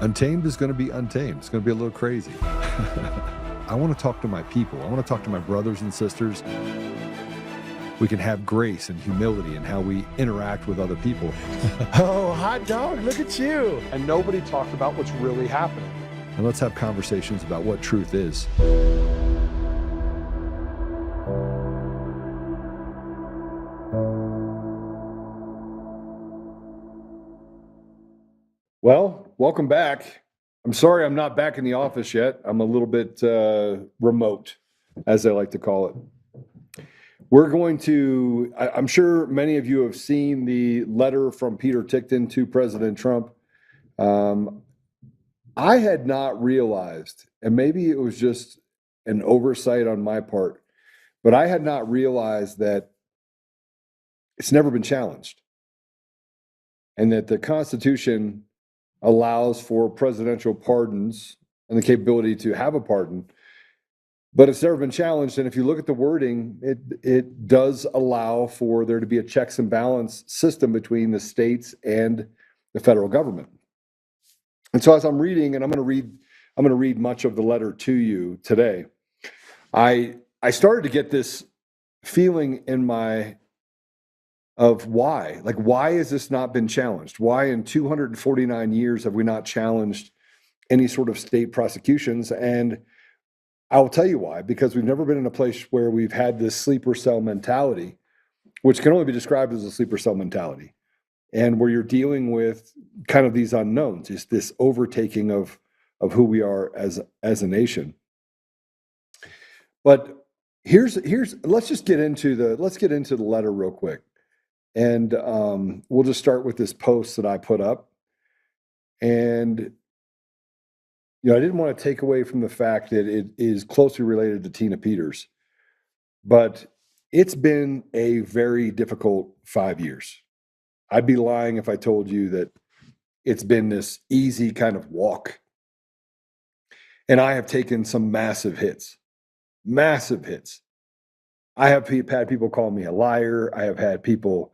Untamed is going to be untamed. It's going to be a little crazy. I want to talk to my people. I want to talk to my brothers and sisters. We can have grace and humility in how we interact with other people. Oh, hot dog, look at you. And nobody talked about what's really happening. And let's have conversations about what truth is. Well, welcome back. I'm sorry I'm not back in the office yet. I'm a little bit remote, as they like to call it. We're going to, I'm sure many of you have seen the letter from Peter Tickton to President Trump. I had not realized, and maybe it was just an oversight on my part, but I had not realized that it's never been challenged, and that the Constitution allows for presidential pardons and the capability to have a pardon, but it's never been challenged. And if you look at the wording, it does allow for there to be a checks and balance system between the states and the federal government. And so as I'm reading, and I'm going to read much of the letter to you today, I started to get this feeling in my of why has this not been challenged? Why in 249 years have we not challenged any sort of state prosecutions? And I'll tell you why, because we've never been in a place where we've had this sleeper cell mentality, which can only be described as a sleeper cell mentality, and where you're dealing with kind of these unknowns, is this overtaking of who we are as a nation. But here's let's get into the letter real quick. And we'll just start with this post that I put up. And, I didn't want to take away from the fact that it is closely related to Tina Peters, but it's been a very difficult 5 years. I'd be lying if I told you that it's been this easy kind of walk. And I have taken some massive hits. I have had people call me a liar. I have had people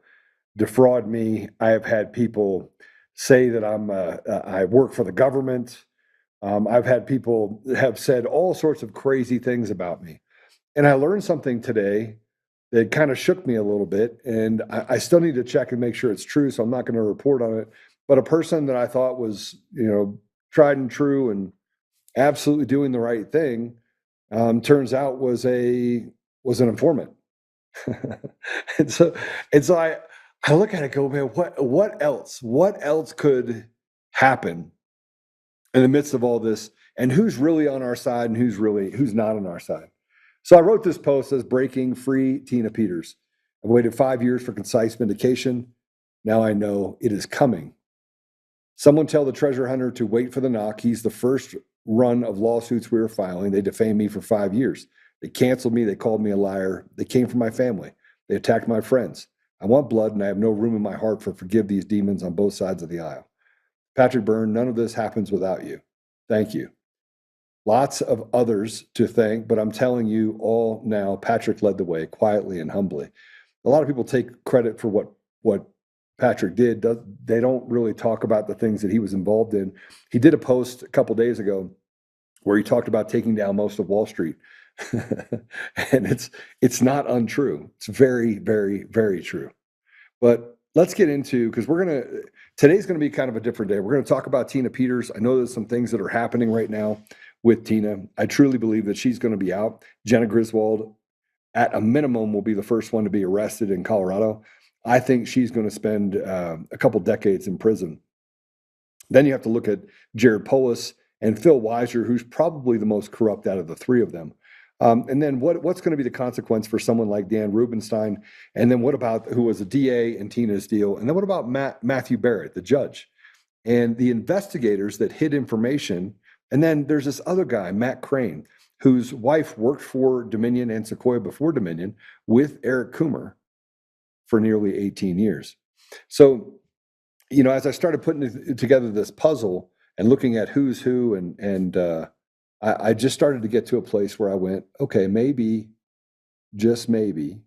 defraud me. I have had people say that I work for the government. I've had people have said all sorts of crazy things about me. And I learned something today that kind of shook me a little bit. And I still need to check and make sure it's true, so I'm not going to report on it. But a person that I thought was, tried and true and absolutely doing the right thing, turns out was an informant. and so I look at it and go, man, what else could happen in the midst of all this? And who's really on our side and who's not on our side? So I wrote this post as breaking free Tina Peters. I've waited 5 years for concise vindication. Now I know it is coming. Someone tell the treasure hunter to wait for the knock. He's the first run of lawsuits we were filing. They defamed me for 5 years. They canceled me. They called me a liar. They came for my family. They attacked my friends. I want blood, and I have no room in my heart for forgive these demons on both sides of the aisle. Patrick Byrne, none of this happens without you. Thank you. Lots of others to thank, but I'm telling you all now, Patrick led the way quietly and humbly. A lot of people take credit for what Patrick did. They don't really talk about the things that he was involved in. He did a post a couple days ago where he talked about taking down most of Wall Street. And it's not untrue. It's very, very, very true. But let's get into, because today's going to be kind of a different day. We're going to talk about Tina Peters. I know there's some things that are happening right now with Tina. I truly believe that she's going to be out. Jena Griswold, at a minimum, will be the first one to be arrested in Colorado. I think she's going to spend a couple decades in prison. Then you have to look at Jared Polis and Phil Weiser, who's probably the most corrupt out of the three of them. And then what's going to be the consequence for someone like Dan Rubenstein? And then what about who was a DA in Tina's deal? And then what about Matthew Barrett, the judge, and the investigators that hid information? And then there's this other guy, Matt Crane, whose wife worked for Dominion and Sequoia before Dominion with Eric Coomer for nearly 18 years. So, as I started putting together this puzzle and looking at who's who, and I just started to get to a place where I went, okay, maybe, just maybe,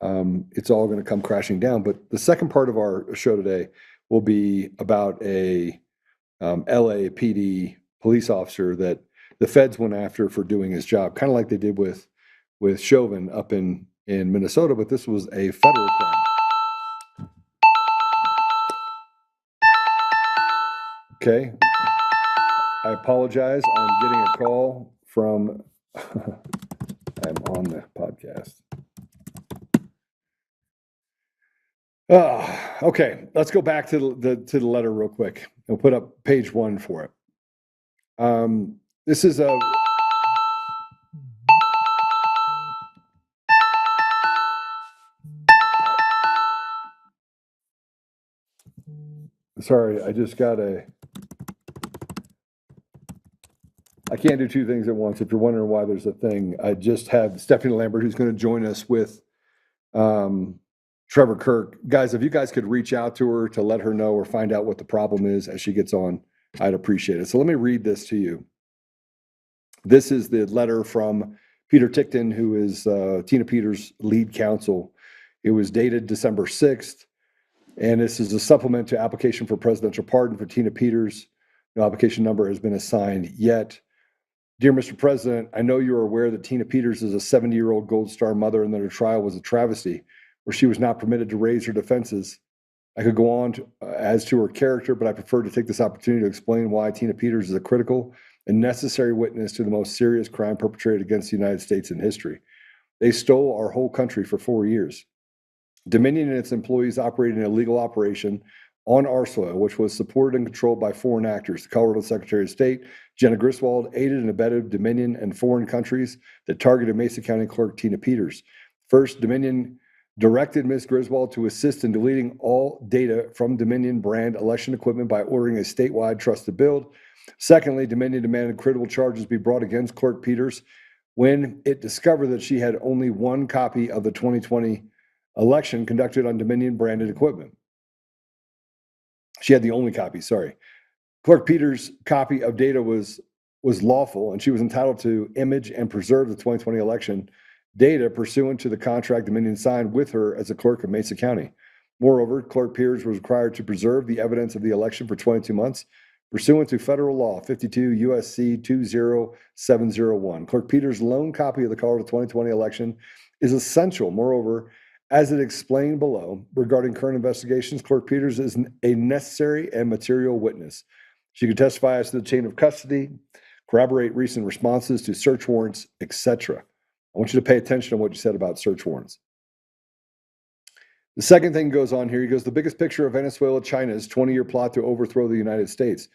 it's all going to come crashing down. But the second part of our show today will be about a LAPD police officer that the feds went after for doing his job, kind of like they did with Chauvin up in Minnesota, but this was a federal crime. Okay. I apologize. I'm getting a call from, I'm on the podcast. Okay, let's go back to the letter real quick. We'll put up page 1 for it. This is a... Sorry, I just got I can't do two things at once. If you're wondering why there's a thing, I just have Stephanie Lambert, who's going to join us with Trevor Kirk. Guys, if you guys could reach out to her to let her know or find out what the problem is as she gets on, I'd appreciate it. So let me read this to you. This is the letter from Peter Tickton, who is Tina Peters' lead counsel. It was dated December 6th, and this is a supplement to application for presidential pardon for Tina Peters. No application number has been assigned yet. Dear Mr. President, I know you are aware that Tina Peters is a 70-year-old Gold Star mother and that her trial was a travesty, where she was not permitted to raise her defenses. I could go on as to her character, but I prefer to take this opportunity to explain why Tina Peters is a critical and necessary witness to the most serious crime perpetrated against the United States in history. They stole our whole country for 4 years. Dominion and its employees operated an illegal operation on our soil, which was supported and controlled by foreign actors. The Colorado Secretary of State, Jena Griswold, aided and abetted Dominion and foreign countries that targeted Mesa County Clerk Tina Peters. First, Dominion directed Ms. Griswold to assist in deleting all data from Dominion brand election equipment by ordering a statewide trusted build. Secondly, Dominion demanded criminal charges be brought against Clerk Peters when it discovered that she had only one copy of the 2020 election conducted on Dominion branded equipment. She had the only copy, sorry. Clerk Peters' copy of data was lawful, and she was entitled to image and preserve the 2020 election data pursuant to the contract Dominion signed with her as a clerk of Mesa County. Moreover, Clerk Peters was required to preserve the evidence of the election for 22 months pursuant to federal law 52 U.S.C. 20701. Clerk Peters' lone copy of the Colorado 2020 election is essential. Moreover, as it explained below, regarding current investigations, Clerk Peters is a necessary and material witness. She could testify as to the chain of custody, corroborate recent responses to search warrants, etc. I want you to pay attention to what you said about search warrants. The second thing goes on here. He goes, the biggest picture of Venezuela, China's 20-year plot to overthrow the United States.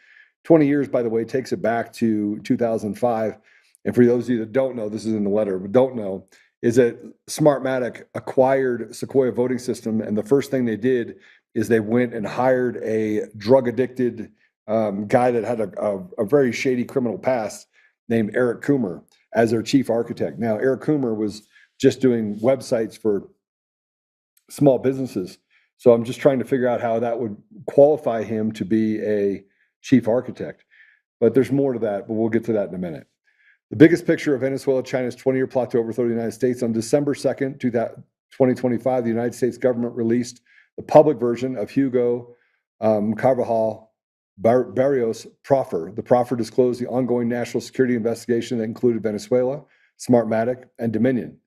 20 years, by the way, takes it back to 2005. And for those of you that don't know, this is in the letter, but don't know, is that Smartmatic acquired Sequoia voting system, and the first thing they did is they went and hired a drug-addicted guy that had a very shady criminal past named Eric Coomer as their chief architect. Now, Eric Coomer was just doing websites for small businesses, so I'm just trying to figure out how that would qualify him to be a chief architect. But there's more to that, but we'll get to that in a minute. The biggest picture of Venezuela, China's 20-year plot to overthrow the United States. On December 2nd, 2025, the United States government released the public version of Hugo Carvajal Barrios' proffer. The proffer disclosed the ongoing national security investigation that included Venezuela, Smartmatic, and Dominion.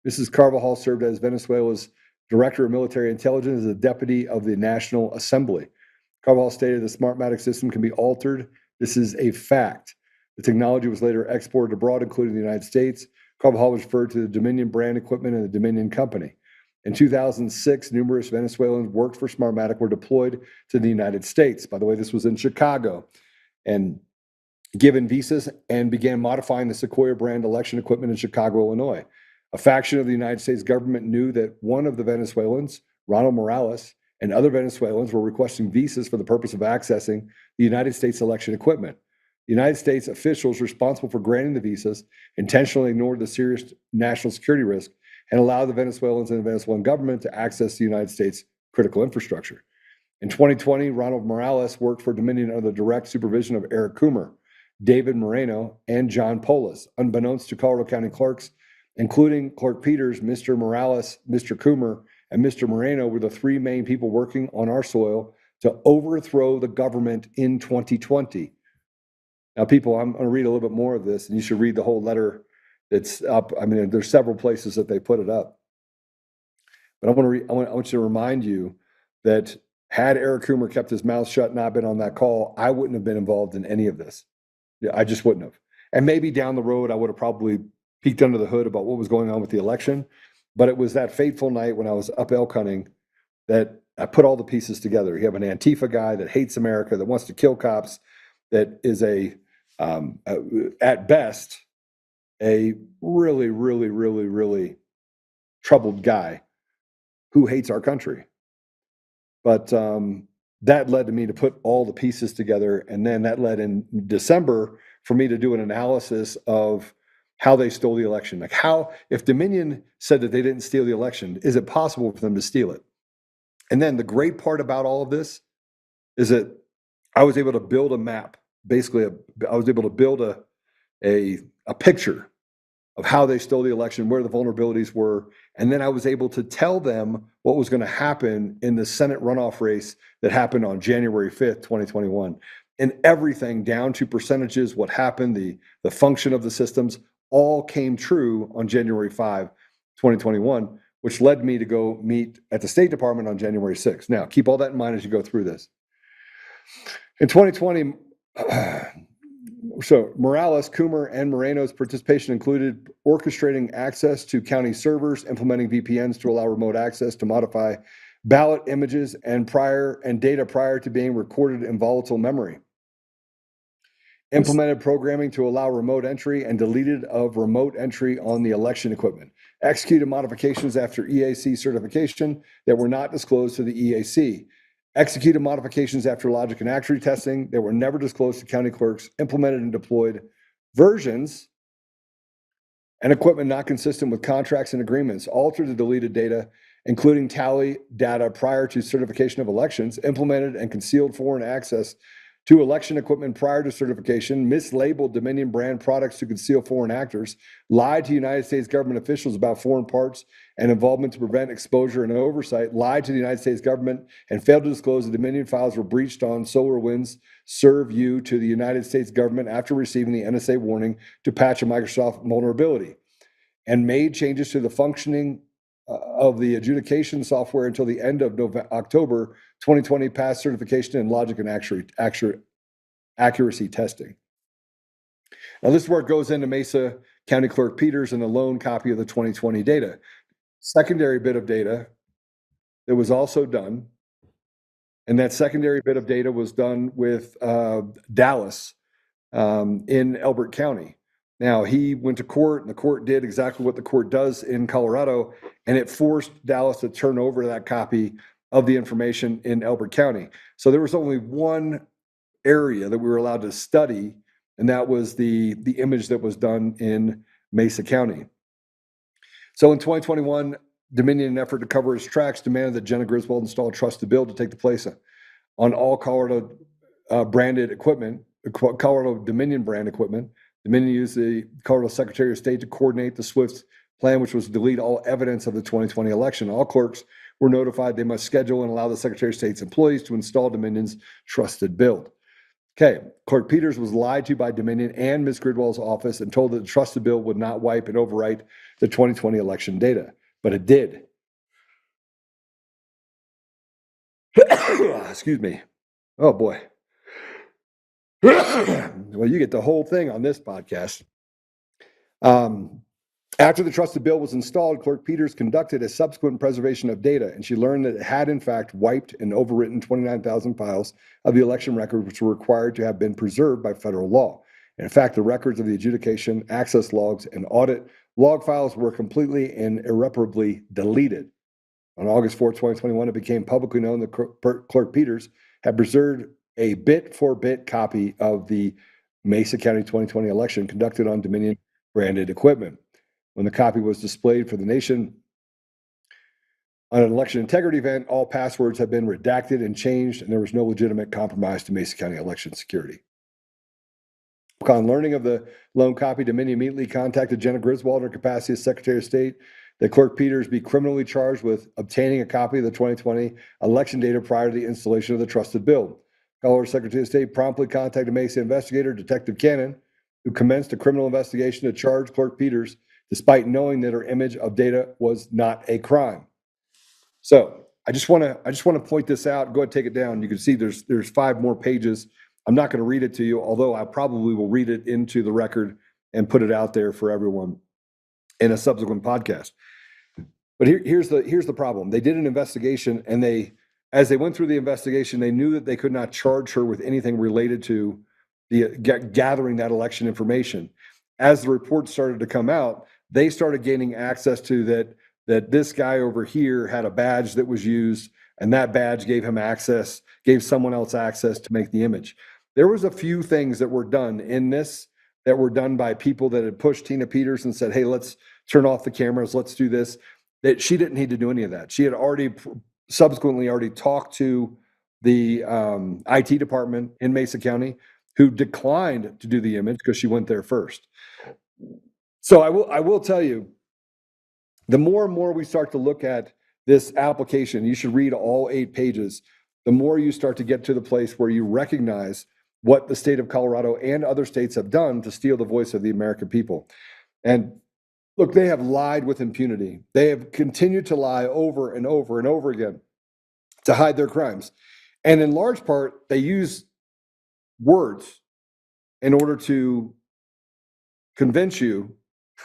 Mrs. Carvajal served as Venezuela's Director of Military Intelligence as a deputy of the National Assembly. Carvajal stated the Smartmatic system can be altered. This is a fact. The technology was later exported abroad, including the United States. Carvajal was referred to the Dominion brand equipment and the Dominion company. In 2006, numerous Venezuelans worked for Smartmatic were deployed to the United States. By the way, this was in Chicago, and given visas and began modifying the Sequoia brand election equipment in Chicago, Illinois. A faction of the United States government knew that one of the Venezuelans, Ronald Morales, and other Venezuelans were requesting visas for the purpose of accessing the United States election equipment. The United States officials responsible for granting the visas intentionally ignored the serious national security risk and allowed the Venezuelans and the Venezuelan government to access the United States critical infrastructure. In 2020, Ronald Morales worked for Dominion under the direct supervision of Eric Coomer, David Moreno, and John Polis. Unbeknownst to Colorado County clerks, including Clerk Peters, Mr. Morales, Mr. Coomer, and Mr. Moreno were the three main people working on our soil to overthrow the government in 2020. Now, people, I'm going to read a little bit more of this, and you should read the whole letter that's up. I mean, there's several places that they put it up. But I want you to remind you that had Eric Coomer kept his mouth shut, not been on that call, I wouldn't have been involved in any of this. Yeah, I just wouldn't have. And maybe down the road, I would have probably peeked under the hood about what was going on with the election. But it was that fateful night when I was up elk hunting that I put all the pieces together. You have an Antifa guy that hates America, that wants to kill cops, that is at best, a really, really, really, really troubled guy who hates our country. But that led to me to put all the pieces together. And then that led in December for me to do an analysis of how they stole the election. Like, how, if Dominion said that they didn't steal the election, is it possible for them to steal it? And then the great part about all of this is that I was able to build a map. Basically, I was able to build a picture of how they stole the election, where the vulnerabilities were. And then I was able to tell them what was going to happen in the Senate runoff race that happened on January 5th, 2021. And everything down to percentages, what happened, the function of the systems, all came true on January 5, 2021, which led me to go meet at the State Department on January 6th. Now, keep all that in mind as you go through this. In 2020, so Morales, Coomer, and Moreno's participation included orchestrating access to county servers, implementing VPNs to allow remote access to modify ballot images and data prior to being recorded in volatile memory. Implemented programming to allow remote entry and deleted of remote entry on the election equipment. Executed modifications after EAC certification that were not disclosed to the EAC. Executed modifications after logic and accuracy testing that were never disclosed to county clerks. Implemented and deployed versions and equipment not consistent with contracts and agreements. Altered the deleted data, including tally data prior to certification of elections. Implemented and concealed foreign access to election equipment prior to certification, mislabeled Dominion brand products to conceal foreign actors, lied to United States government officials about foreign parts and involvement to prevent exposure and oversight, lied to the United States government, and failed to disclose the Dominion files were breached on SolarWinds serve you to the United States government after receiving the NSA warning to patch a Microsoft vulnerability, and made changes to the functioning of the adjudication software until the end of October 2020 past certification in logic and accuracy testing. Now, this is where it goes into Mesa County Clerk Peters and the lone copy of the 2020 data. Secondary bit of data that was also done, and that secondary bit of data was done with Dallas in Elbert County. Now, he went to court, and the court did exactly what the court does in Colorado, and it forced Dallas to turn over that copy of the information in Elbert County. So there was only one area that we were allowed to study, and that was the image that was done in Mesa County. So in 2021, Dominion, in an effort to cover its tracks, demanded that Jena Griswold install a trusted build to take the place on all Colorado branded equipment, Colorado Dominion brand equipment. Dominion used the Colorado Secretary of State to coordinate the SWIFT plan, which was to delete all evidence of the 2020 election. All clerks were notified they must schedule and allow the Secretary of State's employees to install Dominion's trusted build. Okay, Clerk Peters was lied to by Dominion and Ms. Griswold's office and told that the trusted build would not wipe and overwrite the 2020 election data, but it did. Excuse me. Oh boy. Well, you get the whole thing on this podcast. After the trusted bill was installed, Clerk Peters conducted a subsequent preservation of data, and she learned that it had, in fact, wiped and overwritten 29,000 files of the election record, which were required to have been preserved by federal law. And in fact, the records of the adjudication, access logs, and audit log files were completely and irreparably deleted. On August 4, 2021, it became publicly known that Clerk Peters had preserved a bit-for-bit copy of the Mesa County 2020 election conducted on Dominion-branded equipment. When the copy was displayed for the nation on an election integrity event, all passwords had been redacted and changed, and there was no legitimate compromise to Mesa County election security. Upon learning of the lone copy, Dominion immediately contacted Jena Griswold in her capacity as Secretary of State that Clerk Peters be criminally charged with obtaining a copy of the 2020 election data prior to the installation of the trusted bill. Colorado Secretary of State promptly contacted Mesa investigator Detective Cannon, who commenced a criminal investigation to charge Clerk Peters, despite knowing that her image of data was not a crime. So I just want to point this out. Go ahead, take it down. You can see there's 5 more pages. I'm not going to read it to you, although I probably will read it into the record and put it out there for everyone in a subsequent podcast. But here's the problem. They did an investigation, and as they went through the investigation, they knew that they could not charge her with anything related to the gathering that election information. As the reports started to come out, they started gaining access to that this guy over here had a badge that was used, and that badge gave someone else access to make the image. There was a few things that were done in this that were done by people that had pushed Tina Peters and said, hey, let's turn off the cameras, let's do this. That she didn't need to do any of that. She had subsequently already talked to the IT department in Mesa County, who declined to do the image because she went there first. So I will tell you, the more and more we start to look at this application, you should read all 8 pages, the more you start to get to the place where you recognize what the state of Colorado and other states have done to steal the voice of the American people. And look, they have lied with impunity. They have continued to lie over and over and over again to hide their crimes. And in large part, they use words in order to convince you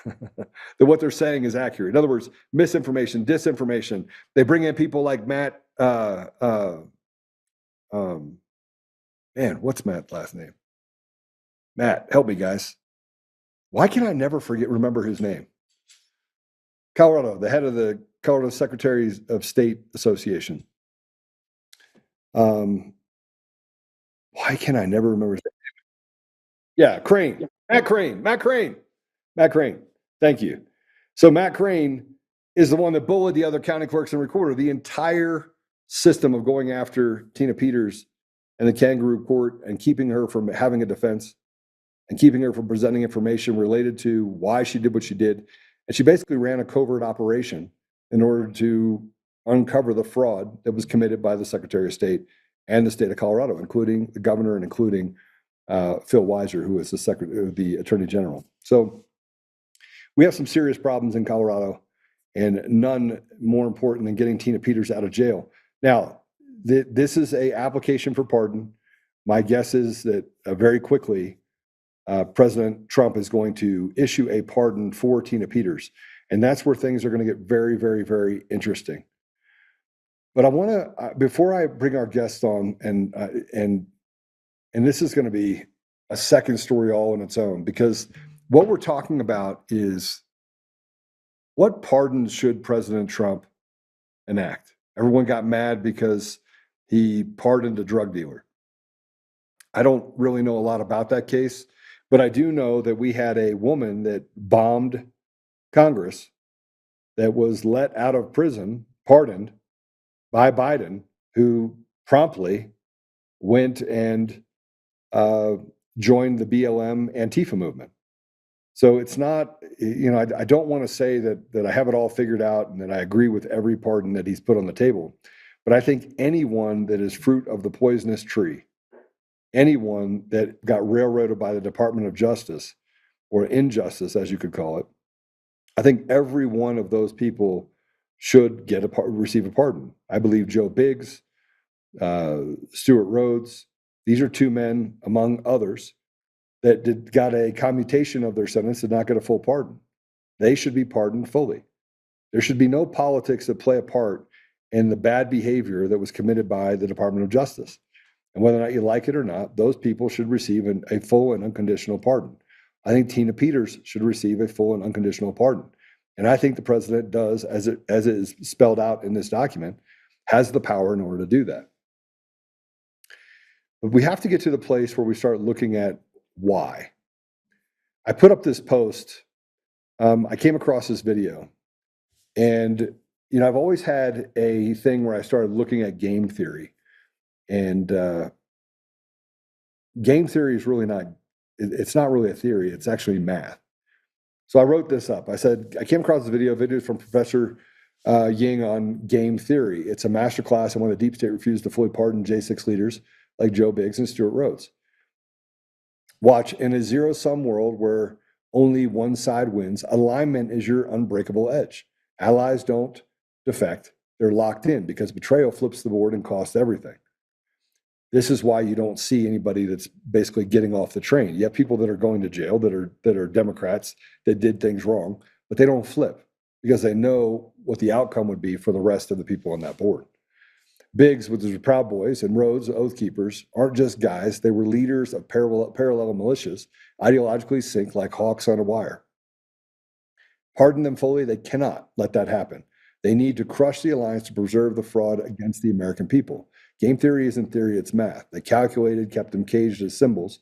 that what they're saying is accurate. In other words, misinformation, disinformation. They bring in people like Matt, what's Matt's last name? Matt, help me, guys. Why can I never remember his name? Colorado, the head of the Colorado Secretaries of State Association. Why can I never remember his name? Yeah, Crane. Matt Crane. Thank you. So Matt Crane is the one that bullied the other county clerks and recorder. The entire system of going after Tina Peters and the kangaroo court and keeping her from having a defense and keeping her from presenting information related to why she did what she did. And she basically ran a covert operation in order to uncover the fraud that was committed by the Secretary of State and the state of Colorado, including the governor and including Phil Weiser, who is the Attorney General. So we have some serious problems in Colorado, and none more important than getting Tina Peters out of jail. Now, this is an application for pardon. My guess is that very quickly, President Trump is going to issue a pardon for Tina Peters. And that's where things are going to get very, very, very interesting. But I want to, before I bring our guest on, and this is going to be a second story all on its own, because what we're talking about is what pardons should President Trump enact? Everyone got mad because he pardoned a drug dealer. I don't really know a lot about that case, but I do know that we had a woman that bombed Congress that was let out of prison, pardoned by Biden, who promptly went and joined the BLM Antifa movement. So it's not, I don't want to say that I have it all figured out and that I agree with every pardon that he's put on the table. But I think anyone that is fruit of the poisonous tree, anyone that got railroaded by the Department of Justice, or injustice, as you could call it, I think every one of those people should receive a pardon. I believe Joe Biggs, Stuart Rhodes, these are 2 men, among others, that got a commutation of their sentence, did not get a full pardon. They should be pardoned fully. There should be no politics that play a part in the bad behavior that was committed by the Department of Justice. And whether or not you like it or not, those people should receive a full and unconditional pardon. I think Tina Peters should receive a full and unconditional pardon. And I think the president does, as it is spelled out in this document, has the power in order to do that. But we have to get to the place where we start looking at why. I put up this post. I came across this video, and I've always had a thing where I started looking at game theory, and game theory is really not. It's not really a theory. It's actually math. So I wrote this up. I said, I came across the video from Professor Ying on game theory. It's a masterclass on when the deep state refused to fully pardon J6 leaders like Joe Biggs and Stuart Rhodes. Watch, in a zero-sum world where only one side wins, alignment is your unbreakable edge. Allies don't defect. They're locked in because betrayal flips the board and costs everything. This is why you don't see anybody that's basically getting off the train. You have people that are going to jail that are Democrats that did things wrong, but they don't flip because they know what the outcome would be for the rest of the people on that board. Biggs, with his Proud Boys, and Rhodes, the Oath Keepers, aren't just guys. They were leaders of parallel militias, ideologically synced like hawks on a wire. Pardon them fully, they cannot let that happen. They need to crush the alliance to preserve the fraud against the American people. Game theory isn't theory, it's math. They calculated, kept them caged as symbols,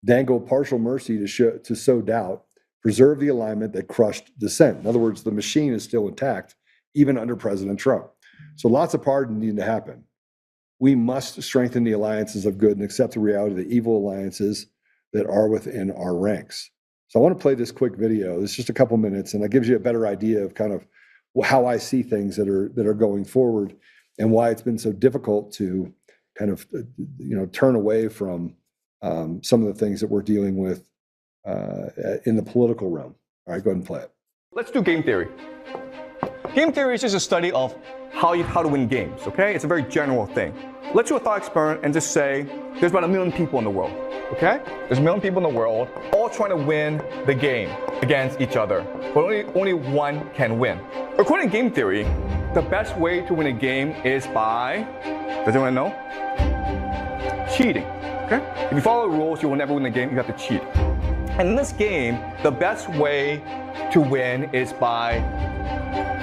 dangled partial mercy to sow doubt, preserve the alignment that crushed dissent. In other words, the machine is still intact, even under President Trump. So lots of pardon need to happen. We must strengthen the alliances of good and accept the reality of the evil alliances that are within our ranks. So I want to play this quick video. It's just a couple minutes, and it gives you a better idea of kind of how I see things that are going forward and why it's been so difficult to kind of turn away from some of the things that we're dealing with in the political realm. All right, go ahead and play it. Let's do game theory. Game theory is just a study of how to win games, okay? It's a very general thing. Let's do a thought experiment and just say there's about 1 million people in the world, okay? There's 1 million people in the world all trying to win the game against each other, but only one can win. According to game theory, the best way to win a game is by, does anyone know? Cheating, okay? If you follow the rules, you will never win the game, you have to cheat. And in this game, the best way to win is by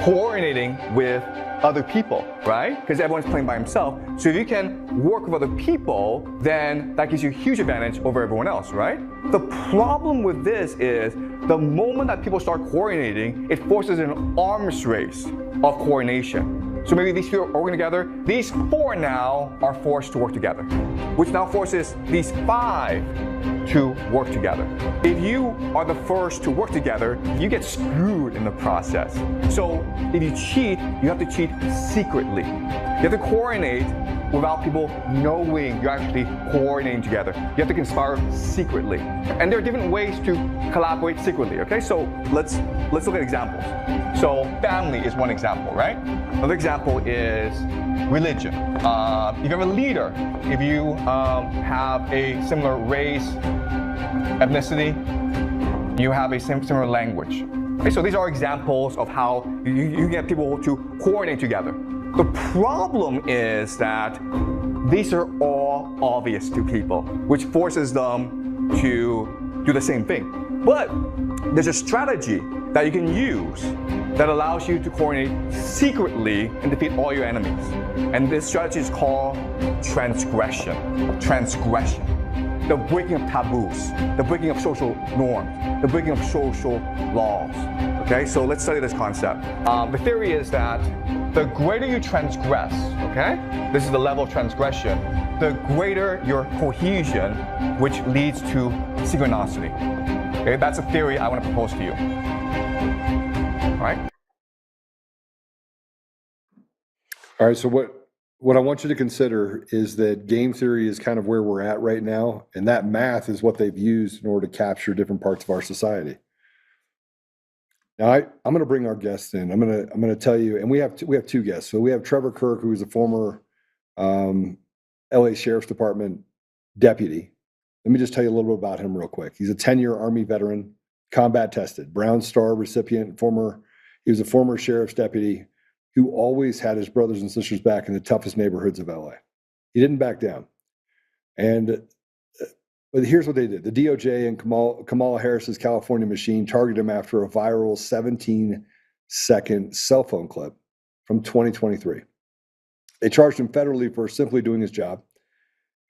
coordinating with other people, right? Because everyone's playing by himself. So if you can work with other people, then that gives you a huge advantage over everyone else, right? The problem with this is the moment that people start coordinating, it forces an arms race of coordination. So maybe these few are working together. These 4 now are forced to work together, which now forces these 5 to work together. If you are the first to work together, you get screwed in the process. So if you cheat, you have to cheat secretly. You have to coordinate without people knowing you're actually coordinating together. You have to conspire secretly. And there are different ways to collaborate secretly, okay? So let's look at examples. So family is one example, right? Another example is religion. If you have a leader, if you have a similar race, ethnicity, you have a similar language. Okay, so these are examples of how you get people to coordinate together. The problem is that these are all obvious to people, which forces them to do the same thing. But there's a strategy that you can use that allows you to coordinate secretly and defeat all your enemies. And this strategy is called transgression. Transgression. The breaking of taboos, the breaking of social norms, the breaking of social laws. Okay, so let's study this concept. The theory is that the greater you transgress, okay, this is the level of transgression, the greater your cohesion, which leads to synchronicity. Okay, that's a theory I want to propose to you. All right? All right, so what I want you to consider is that game theory is kind of where we're at right now, and that math is what they've used in order to capture different parts of our society. Now, I'm going to bring our guests in. I'm going to tell you, and we have 2 guests. So we have Trevor Kirk, who is a former LA Sheriff's Department deputy. Let me just tell you a little bit about him real quick. He's a 10-year Army veteran, combat tested, Brown Star recipient, he was a former sheriff's deputy who always had his brothers and sisters back in the toughest neighborhoods of LA. He didn't back down. But here's what they did. The DOJ and Kamala Harris's California machine targeted him after a viral 17-second cell phone clip from 2023. They charged him federally for simply doing his job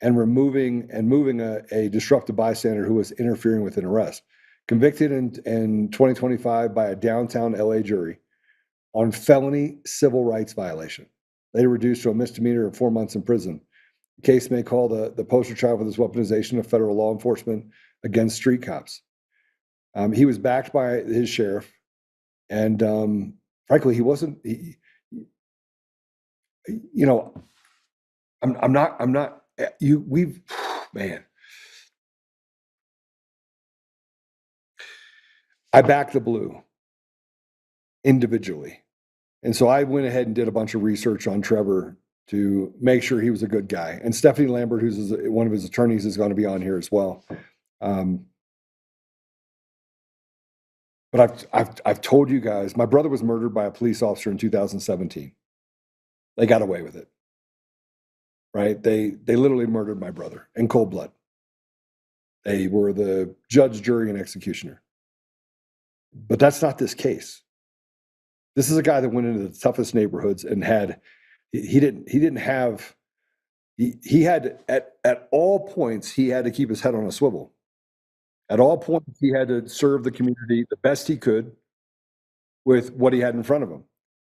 and moving a disruptive bystander who was interfering with an arrest. Convicted in 2025 by a downtown LA jury on felony civil rights violation. Later reduced to a misdemeanor of 4 months in prison. The case may call the poster child for this weaponization of federal law enforcement against street cops. He was backed by his sheriff, and frankly, he wasn't. You know, I'm not. We've man. I backed the blue individually, and so I went ahead and did a bunch of research on Trevor to make sure he was a good guy. And Stephanie Lambert, who's one of his attorneys, is going to be on here as well. But I've told you guys, my brother was murdered by a police officer in 2017. They got away with it, right? They literally murdered my brother in cold blood. They were the judge, jury, and executioner. But that's not this case. This is a guy that went into the toughest neighborhoods and had at all points he had to keep his head on a swivel. At all points he had to serve the community the best he could with what he had in front of him,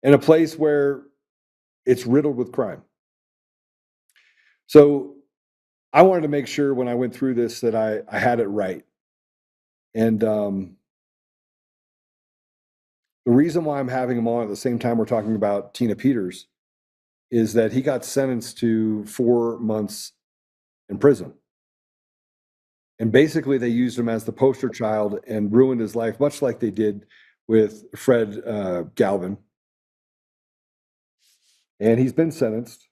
in a place where it's riddled with crime. So I wanted to make sure when I went through this that I had it right. And the reason why I'm having him on at the same time we're talking about Tina Peters is that he got sentenced to 4 months in prison. And basically they used him as the poster child and ruined his life, much like they did with Fred Galvin. And he's been sentenced,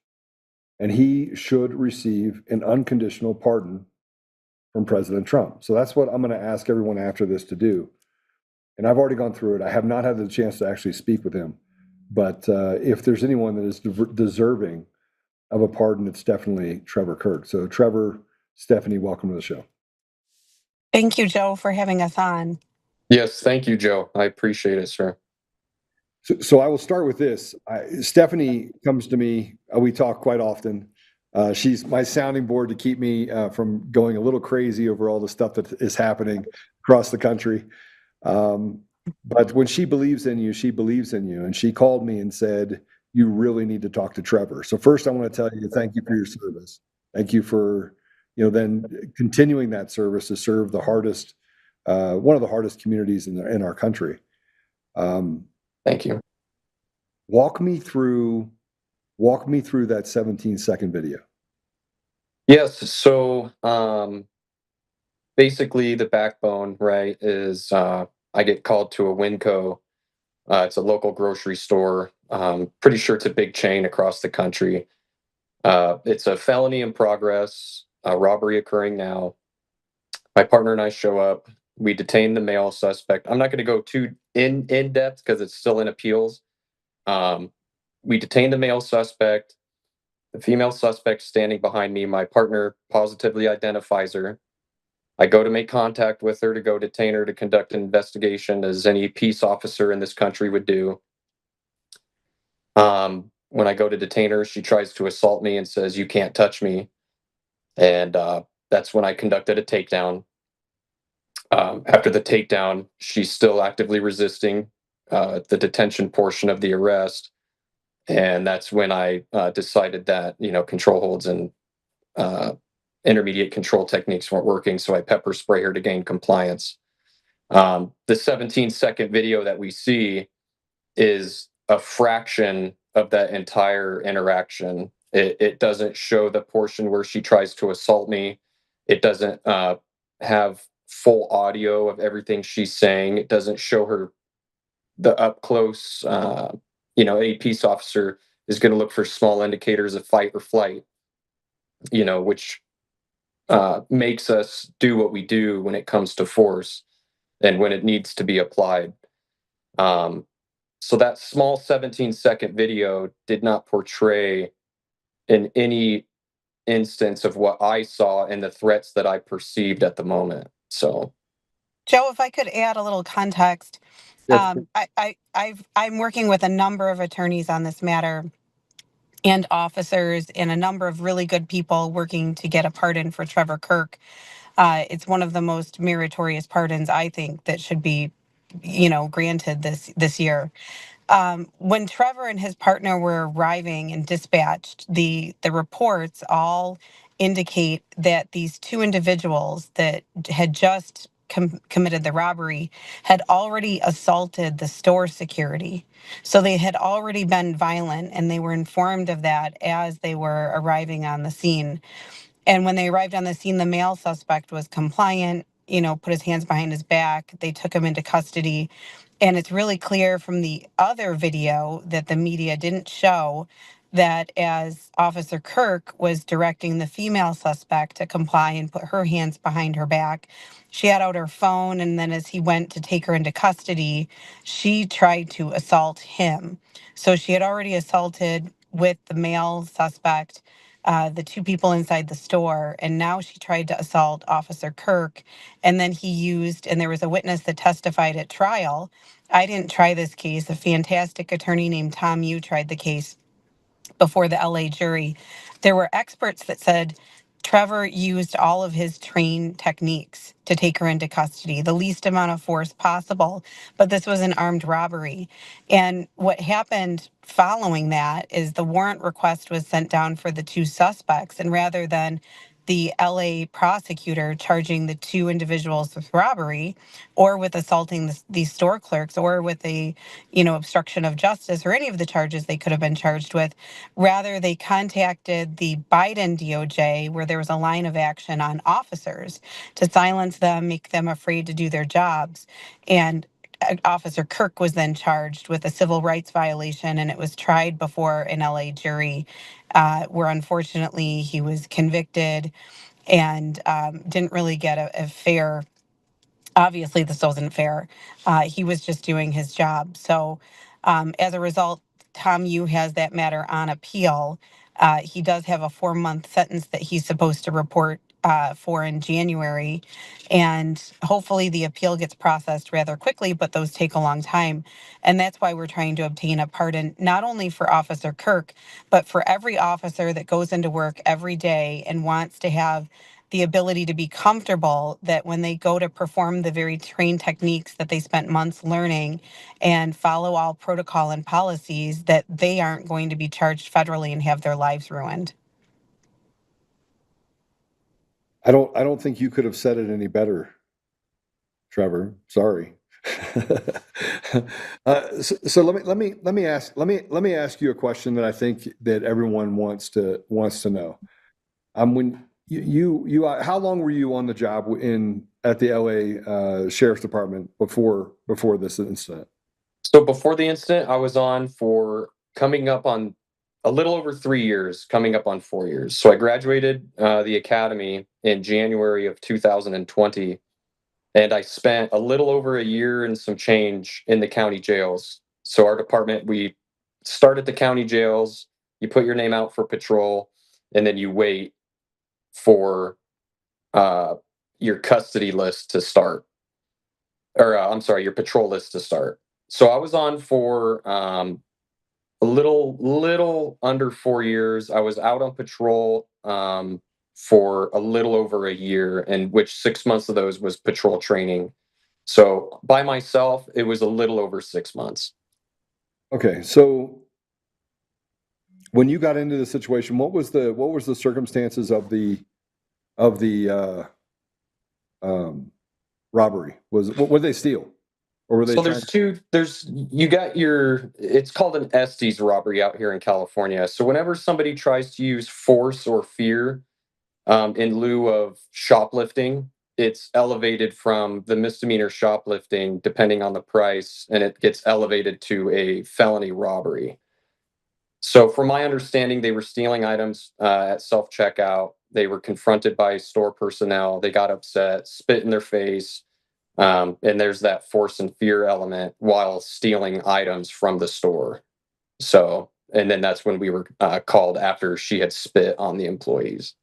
and he should receive an unconditional pardon from President Trump. So that's what I'm going to ask everyone after this to do. And I've already gone through it. I have not had the chance to actually speak with him. But if there's anyone that is deserving of a pardon, it's definitely Trevor Kirk. So Trevor, Stephanie, welcome to the show. Thank you, Joe, for having us on. Yes, thank you, Joe. I appreciate it, sir. So I will start with this. Stephanie comes to me. We talk quite often. She's my sounding board to keep me from going a little crazy over all the stuff that is happening across the country. But when she believes in you, she believes in you. And she called me and said, you really need to talk to Trevor. So first I want to tell you, thank you for your service. Thank you for, then continuing that service to serve the hardest, one of the hardest communities in our country. Thank you. Walk me through that 17-second video. Yes. So basically the backbone, right, is I get called to a Winco. It's a local grocery store. Pretty sure it's a big chain across the country. It's a felony in progress, a robbery occurring now. My partner and I show up. We detain the male suspect. I'm not going to go too in depth because it's still in appeals. We detain the male suspect. The female suspect standing behind me, my partner positively identifies her. I go to make contact with her to go detain her to conduct an investigation as any peace officer in this country would do. When I go to detain her, she tries to assault me and says, "You can't touch me." And that's when I conducted a takedown. After the takedown, she's still actively resisting the detention portion of the arrest. And that's when I decided that, control holds and intermediate control techniques weren't working. So I pepper spray her to gain compliance. The 17-second video that we see is a fraction of that entire interaction. It doesn't show the portion where she tries to assault me. It doesn't have full audio of everything she's saying. It doesn't show her the up close. A peace officer is going to look for small indicators of fight or flight, which makes us do what we do when it comes to force and when it needs to be applied. So that small 17-second video did not portray in any instance of what I saw and the threats that I perceived at the moment. So, Joe, if I could add a little context, Yes. I'm working with a number of attorneys on this matter and officers and a number of really good people working to get a pardon for Trevor Kirk. It's one of the most meritorious pardons, I think, that should be, granted this year. When Trevor and his partner were arriving and dispatched, the reports all indicate that these two individuals that had just committed the robbery had already assaulted the store security. So they had already been violent, and they were informed of that as they were arriving on the scene. And when they arrived on the scene, the male suspect was compliant, put his hands behind his back. They took him into custody. And it's really clear from the other video that the media didn't show that as Officer Kirk was directing the female suspect to comply and put her hands behind her back, she had out her phone. And then as he went to take her into custody, she tried to assault him. So she had already assaulted with the male suspect the two people inside the store, and now she tried to assault Officer Kirk. And then and there was a witness that testified at trial. I didn't try this case. A fantastic attorney named Tom Yu tried the case before the LA jury. There were experts that said Trevor used all of his trained techniques to take her into custody, the least amount of force possible, but this was an armed robbery. And what happened following that is the warrant request was sent down for the two suspects, and rather than the LA prosecutor charging the two individuals with robbery or with assaulting these store clerks or with obstruction of justice or any of the charges they could have been charged with. Rather, they contacted the Biden DOJ, where there was a line of action on officers to silence them, make them afraid to do their jobs. And Officer Kirk was then charged with a civil rights violation, and it was tried before an LA jury, where unfortunately he was convicted and didn't really get a fair. Obviously, this wasn't fair. He was just doing his job. So as a result, Tom Yu has that matter on appeal. He does have a 4-month sentence that he's supposed to report for in January. And hopefully the appeal gets processed rather quickly, but those take a long time. And that's why we're trying to obtain a pardon, not only for Officer Kirk, but for every officer that goes into work every day and wants to have the ability to be comfortable that when they go to perform the very trained techniques that they spent months learning and follow all protocol and policies, that they aren't going to be charged federally and have their lives ruined. I don't think you could have said it any better, Trevor. Sorry. So let me ask you a question that I think that everyone wants to know. When you how long were you on the job at the LA Sheriff's Department before this incident? So before the incident, I was on for coming up on a little over 3 years, coming up on 4 years. So I graduated the academy in January of 2020, and I spent a little over a year and some change in the county jails. So our department, we start at the county jails, you put your name out for patrol, and then you wait for your custody list to start, or I'm sorry, your patrol list to start. So I was on for a little under 4 years. I was out on patrol for a little over a year, and which 6 months of those was patrol training. So by myself, it was a little over 6 months. Okay, so when you got into the situation, what was the circumstances of the robbery? What did they steal? Or were they So you got it's called an Estes robbery out here in California. So whenever somebody tries to use force or fear in lieu of shoplifting, it's elevated from the misdemeanor shoplifting, depending on the price, and it gets elevated to a felony robbery. So from my understanding, they were stealing items at self-checkout. They were confronted by store personnel. They got upset, spit in their face. And there's that force and fear element while stealing items from the store. So, and then that's when we were called after she had spit on the employees.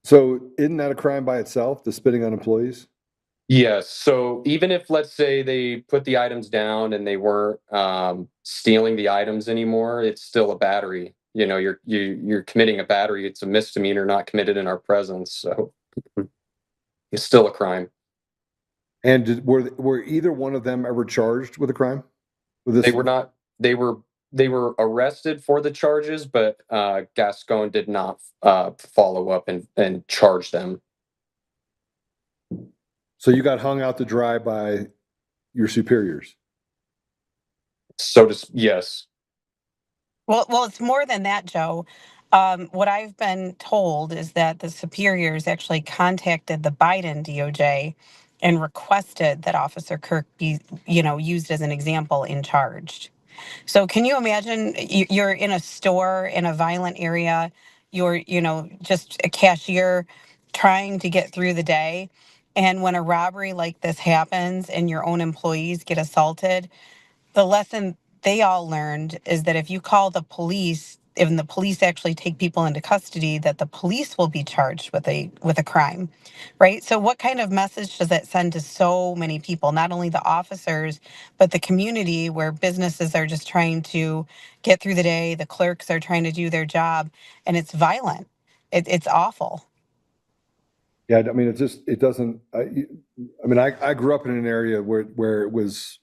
So isn't that a crime by itself, the spitting on employees? Yes. So even if, let's say, they put the items down and they weren't stealing the items anymore, it's still a battery. You're committing a battery. It's a misdemeanor not committed in our presence. So it's still a crime. And were either one of them ever charged with a crime? They were not. They were arrested for the charges, but Gascon did not follow up and charge them. So you got hung out to dry by your superiors. Yes. Well, it's more than that, Joe. What I've been told is that the superiors actually contacted the Biden DOJ and requested that Officer Kirk be, used as an example and charged. So can you imagine you're in a store in a violent area, you're, just a cashier trying to get through the day. And when a robbery like this happens and your own employees get assaulted, the lesson they all learned is that if you call the police, if the police actually take people into custody, that the police will be charged with a crime, right? So what kind of message does that send to so many people, not only the officers, but the community, where businesses are just trying to get through the day, the clerks are trying to do their job, and it's violent. It's awful. Yeah, I mean, it doesn't. I grew up in an area where it was,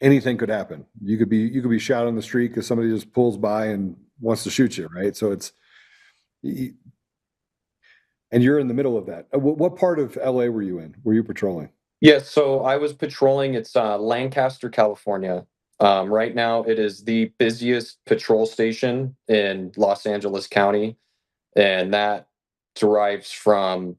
anything could happen. You could be shot on the street because somebody just pulls by and wants to shoot you, right? So and you're in the middle of that. What part of LA were you in? Were you patrolling? Yeah, so I was patrolling. It's Lancaster, California. Right now, it is the busiest patrol station in Los Angeles County, and that derives from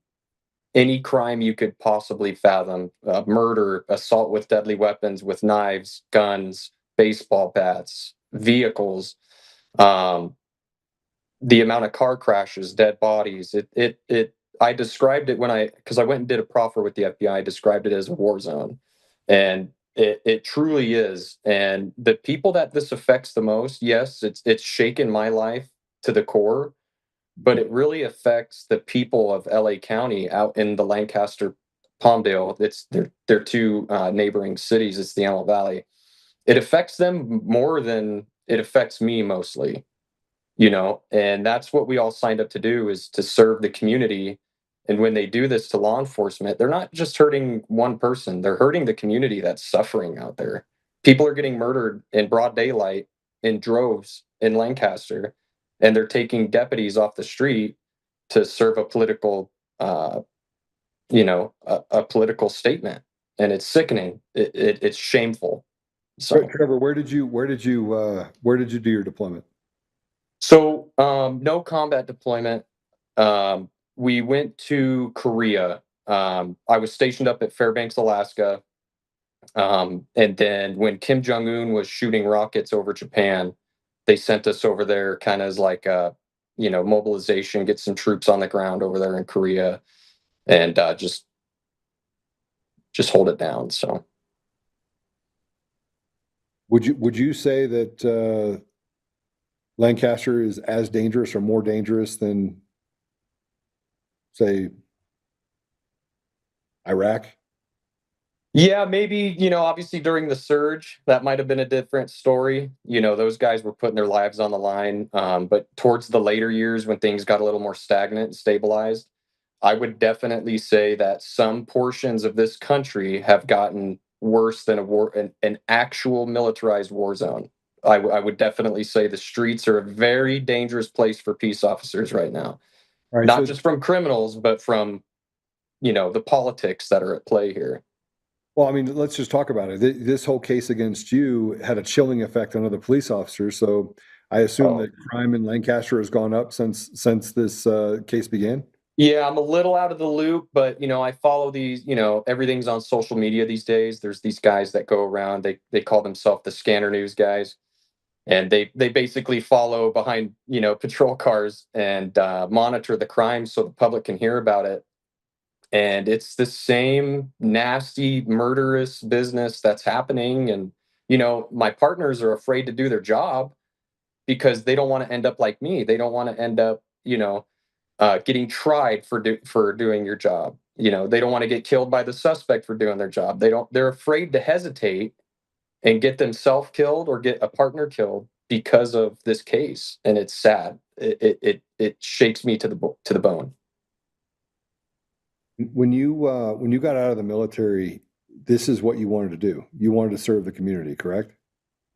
any crime you could possibly fathom: murder, assault with deadly weapons, with knives, guns, baseball bats, vehicles. Um, the amount of car crashes, dead bodies. It. I described it because I went and did a proffer with the FBI. I described it as a war zone, and it truly is. And the people that this affects the most, yes, it's shaken my life to the core, but it really affects the people of LA County out in the Lancaster, Palmdale. They're two neighboring cities. It's the Antelope Valley. It affects them more than it affects me mostly, and that's what we all signed up to do, is to serve the community. And when they do this to law enforcement, they're not just hurting one person, they're hurting the community that's suffering out there. People are getting murdered in broad daylight in droves in Lancaster, and they're taking deputies off the street to serve a political a political statement. And it's sickening. It's shameful. So Trevor, where did you do your deployment? So, no combat deployment. We went to Korea. I was stationed up at Fairbanks, Alaska. And then when Kim Jong-un was shooting rockets over Japan, they sent us over there kind of as like a, mobilization, get some troops on the ground over there in Korea, and just hold it down. So Would you say that Lancaster is as dangerous or more dangerous than, say, Iraq? yeah, maybe, obviously during the surge, that might have been a different story. Those guys were putting their lives on the line. But towards the later years, when things got a little more stagnant and stabilized, I would definitely say that some portions of this country have gotten worse than an actual militarized war zone. I would definitely say the streets are a very dangerous place for peace officers right now. All right, Not so just from criminals, but from, the politics that are at play here. well, I mean, let's just talk about it. This whole case against you had a chilling effect on other police officers. So I assume Oh. that crime in Lancaster has gone up since this case began. Yeah, I'm a little out of the loop, but I follow these, everything's on social media these days. There's these guys that go around, they call themselves the scanner news guys. And they basically follow behind, patrol cars and monitor the crime so the public can hear about it. And it's the same nasty, murderous business that's happening. And, my partners are afraid to do their job because they don't want to end up like me. They don't want to end up, getting tried for doing your job. They don't want to get killed by the suspect for doing their job. They're afraid to hesitate and get themselves killed or get a partner killed because of this case. And it's sad. It shakes me to the bone. When you got out of the military, this is what you wanted to do. You wanted to serve the community, correct?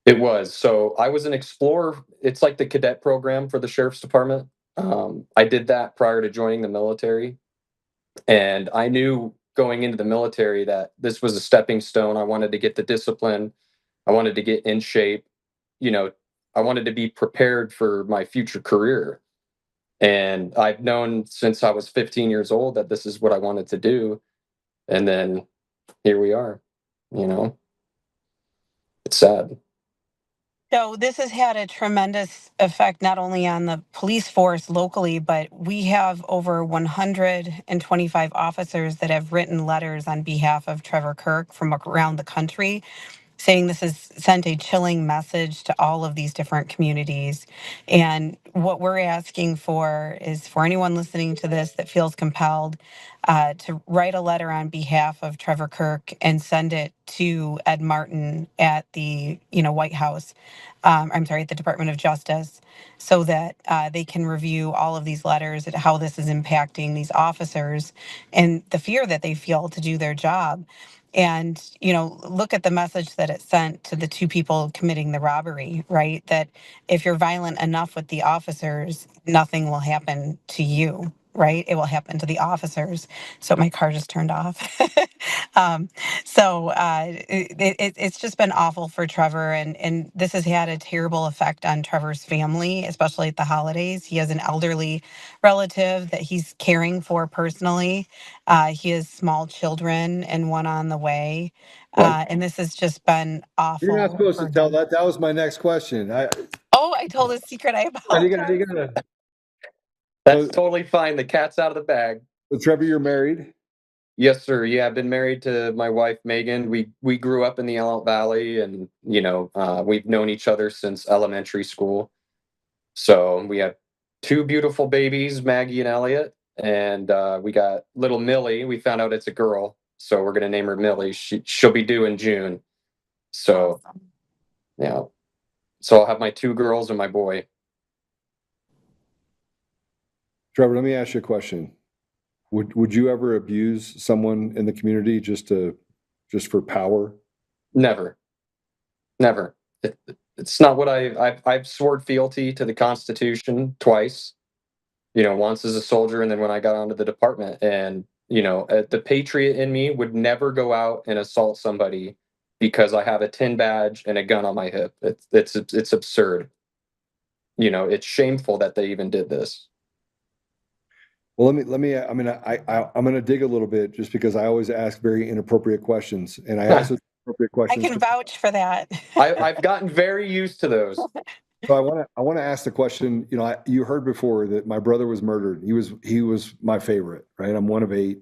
It was. So I was an explorer. It's like the cadet program for the sheriff's department. I did that prior to joining the military. And I knew going into the military that this was a stepping stone. I wanted to get the discipline. I wanted to get in shape. You know, I wanted to be prepared for my future career. And I've known since I was 15 years old that this is what I wanted to do. And then here we are, you know, it's sad. So this has had a tremendous effect not only on the police force locally, but we have over 125 officers that have written letters on behalf of Trevor Kirk from around the country, saying this has sent a chilling message to all of these different communities. And what we're asking for is for anyone listening to this that feels compelled to write a letter on behalf of Trevor Kirk and send it to Ed Martin at the White House. I'm sorry, at the Department of Justice, so that they can review all of these letters at how this is impacting these officers and the fear that they feel to do their job. And, look at the message that it sent to the two people committing the robbery, right? That if you're violent enough with the officers, nothing will happen to you, right? It will happen to the officers. So my car just turned off. It's just been awful for Trevor. And this has had a terrible effect on Trevor's family, especially at the holidays. He has an elderly relative that he's caring for personally. He has small children and one on the way. And this has just been You're not awful supposed to for tell him. that. That was my next question. Oh, I told a secret. I apologize. You gotta. That's So, totally fine. The cat's out of the bag. so Trevor, you're married. Yes, sir. Yeah, I've been married to my wife, Megan. We grew up in the Elk Valley, and we've known each other since elementary school. So we have two beautiful babies, Maggie and Elliot, and we got little Millie. We found out it's a girl, so we're gonna name her Millie. She'll be due in June. So Awesome. yeah, so I'll have my two girls and my boy. Trevor, let me ask you a question. Would you ever abuse someone in the community just for power? Never, never. It's not what I've sworn fealty to the Constitution twice. Once as a soldier, and then when I got onto the department. And the patriot in me would never go out and assault somebody because I have a tin badge and a gun on my hip. It's absurd. It's shameful that they even did this. Well, let me. I mean, I'm going to dig a little bit just because I always ask very inappropriate questions, and I ask those appropriate I questions. can vouch for that. I've gotten very used to those. So I want to ask the question. You heard before that my brother was murdered. He was my favorite, right? I'm one of 8,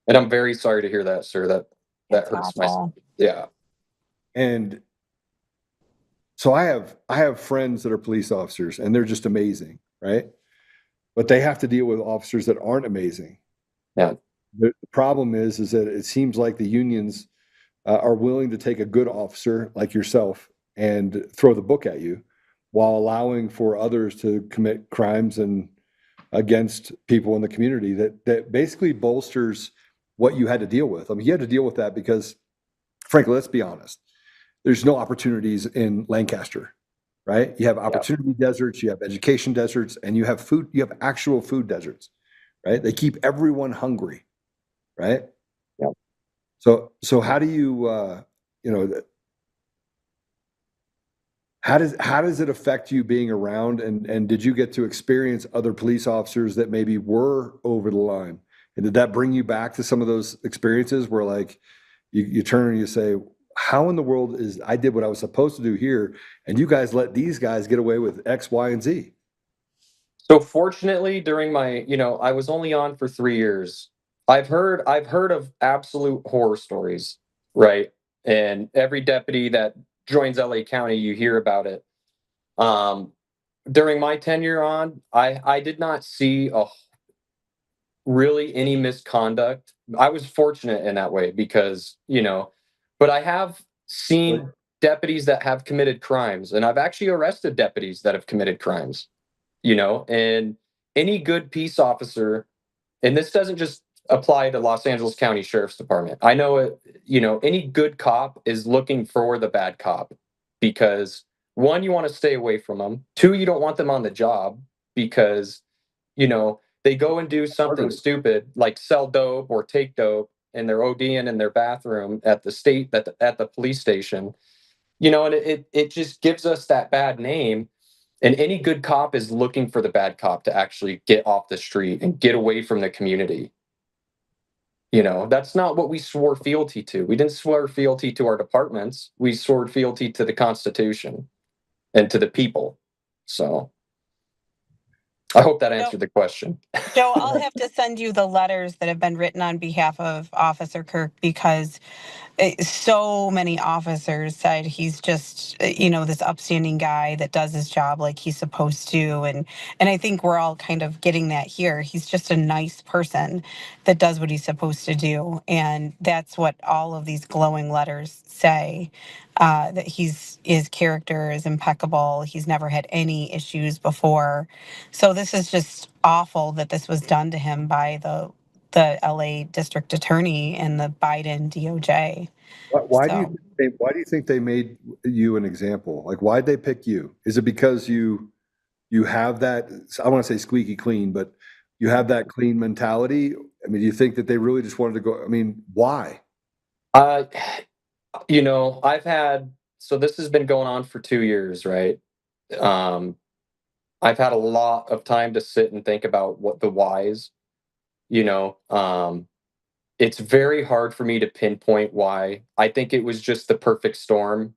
and I'm very sorry to hear that, sir. That It's hurts awful. yeah. And so I have friends that are police officers, and they're just amazing, right? But they have to deal with officers that aren't amazing. Yeah. The problem is that it seems like the unions are willing to take a good officer like yourself and throw the book at you, while allowing for others to commit crimes and against people in the community that basically bolsters what you had to deal with. I mean, you had to deal with that because, frankly, let's be honest, there's no opportunities in Lancaster, right? You have opportunity deserts, you have education deserts, and you have actual food deserts, right? They keep everyone hungry, right? Yeah. So how do you, how does it affect you being around, and did you get to experience other police officers that maybe were over the line? And did that bring you back to some of those experiences where like you turn and you say, how in the world is I did what I was supposed to do here, and you guys let these guys get away with X, Y, and Z? So fortunately, during my, I was only on for 3 years. I've heard of absolute horror stories, right? And every deputy that joins LA County, you hear about it. During my tenure on, I did not see really any misconduct. I was fortunate in that way because, but I have seen deputies that have committed crimes, and I've actually arrested deputies that have committed crimes. And any good peace officer, and this doesn't just apply to Los Angeles County Sheriff's Department. I know it, any good cop is looking for the bad cop because 1, you want to stay away from them. 2, you don't want them on the job because, they go and do something stupid like sell dope or take dope, and they're ODing in their bathroom at the police station, and it just gives us that bad name. And any good cop is looking for the bad cop to actually get off the street and get away from the community. That's not what we swore fealty to. We didn't swear fealty to our departments. We swore fealty to the Constitution and to the people. So I hope that answered the question. Joe, I'll have to send you the letters that have been written on behalf of Officer Kirk, because so many officers said he's just, this upstanding guy that does his job like he's supposed to. And I think we're all kind of getting that here. He's just a nice person that does what he's supposed to do. And that's what all of these glowing letters say, that his character is impeccable. He's never had any issues before. So this is just awful that this was done to him by the LA district attorney and the Biden DOJ. Why do you think they made you an example? Like, why'd they pick you? Is it because you have that, I want to say squeaky clean, but you have that clean mentality? I mean, do you think that they really just wanted to go? I mean, why? So this has been going on for 2 years, right? I've had a lot of time to sit and think about what the whys. It's very hard for me to pinpoint why. I think it was just the perfect storm.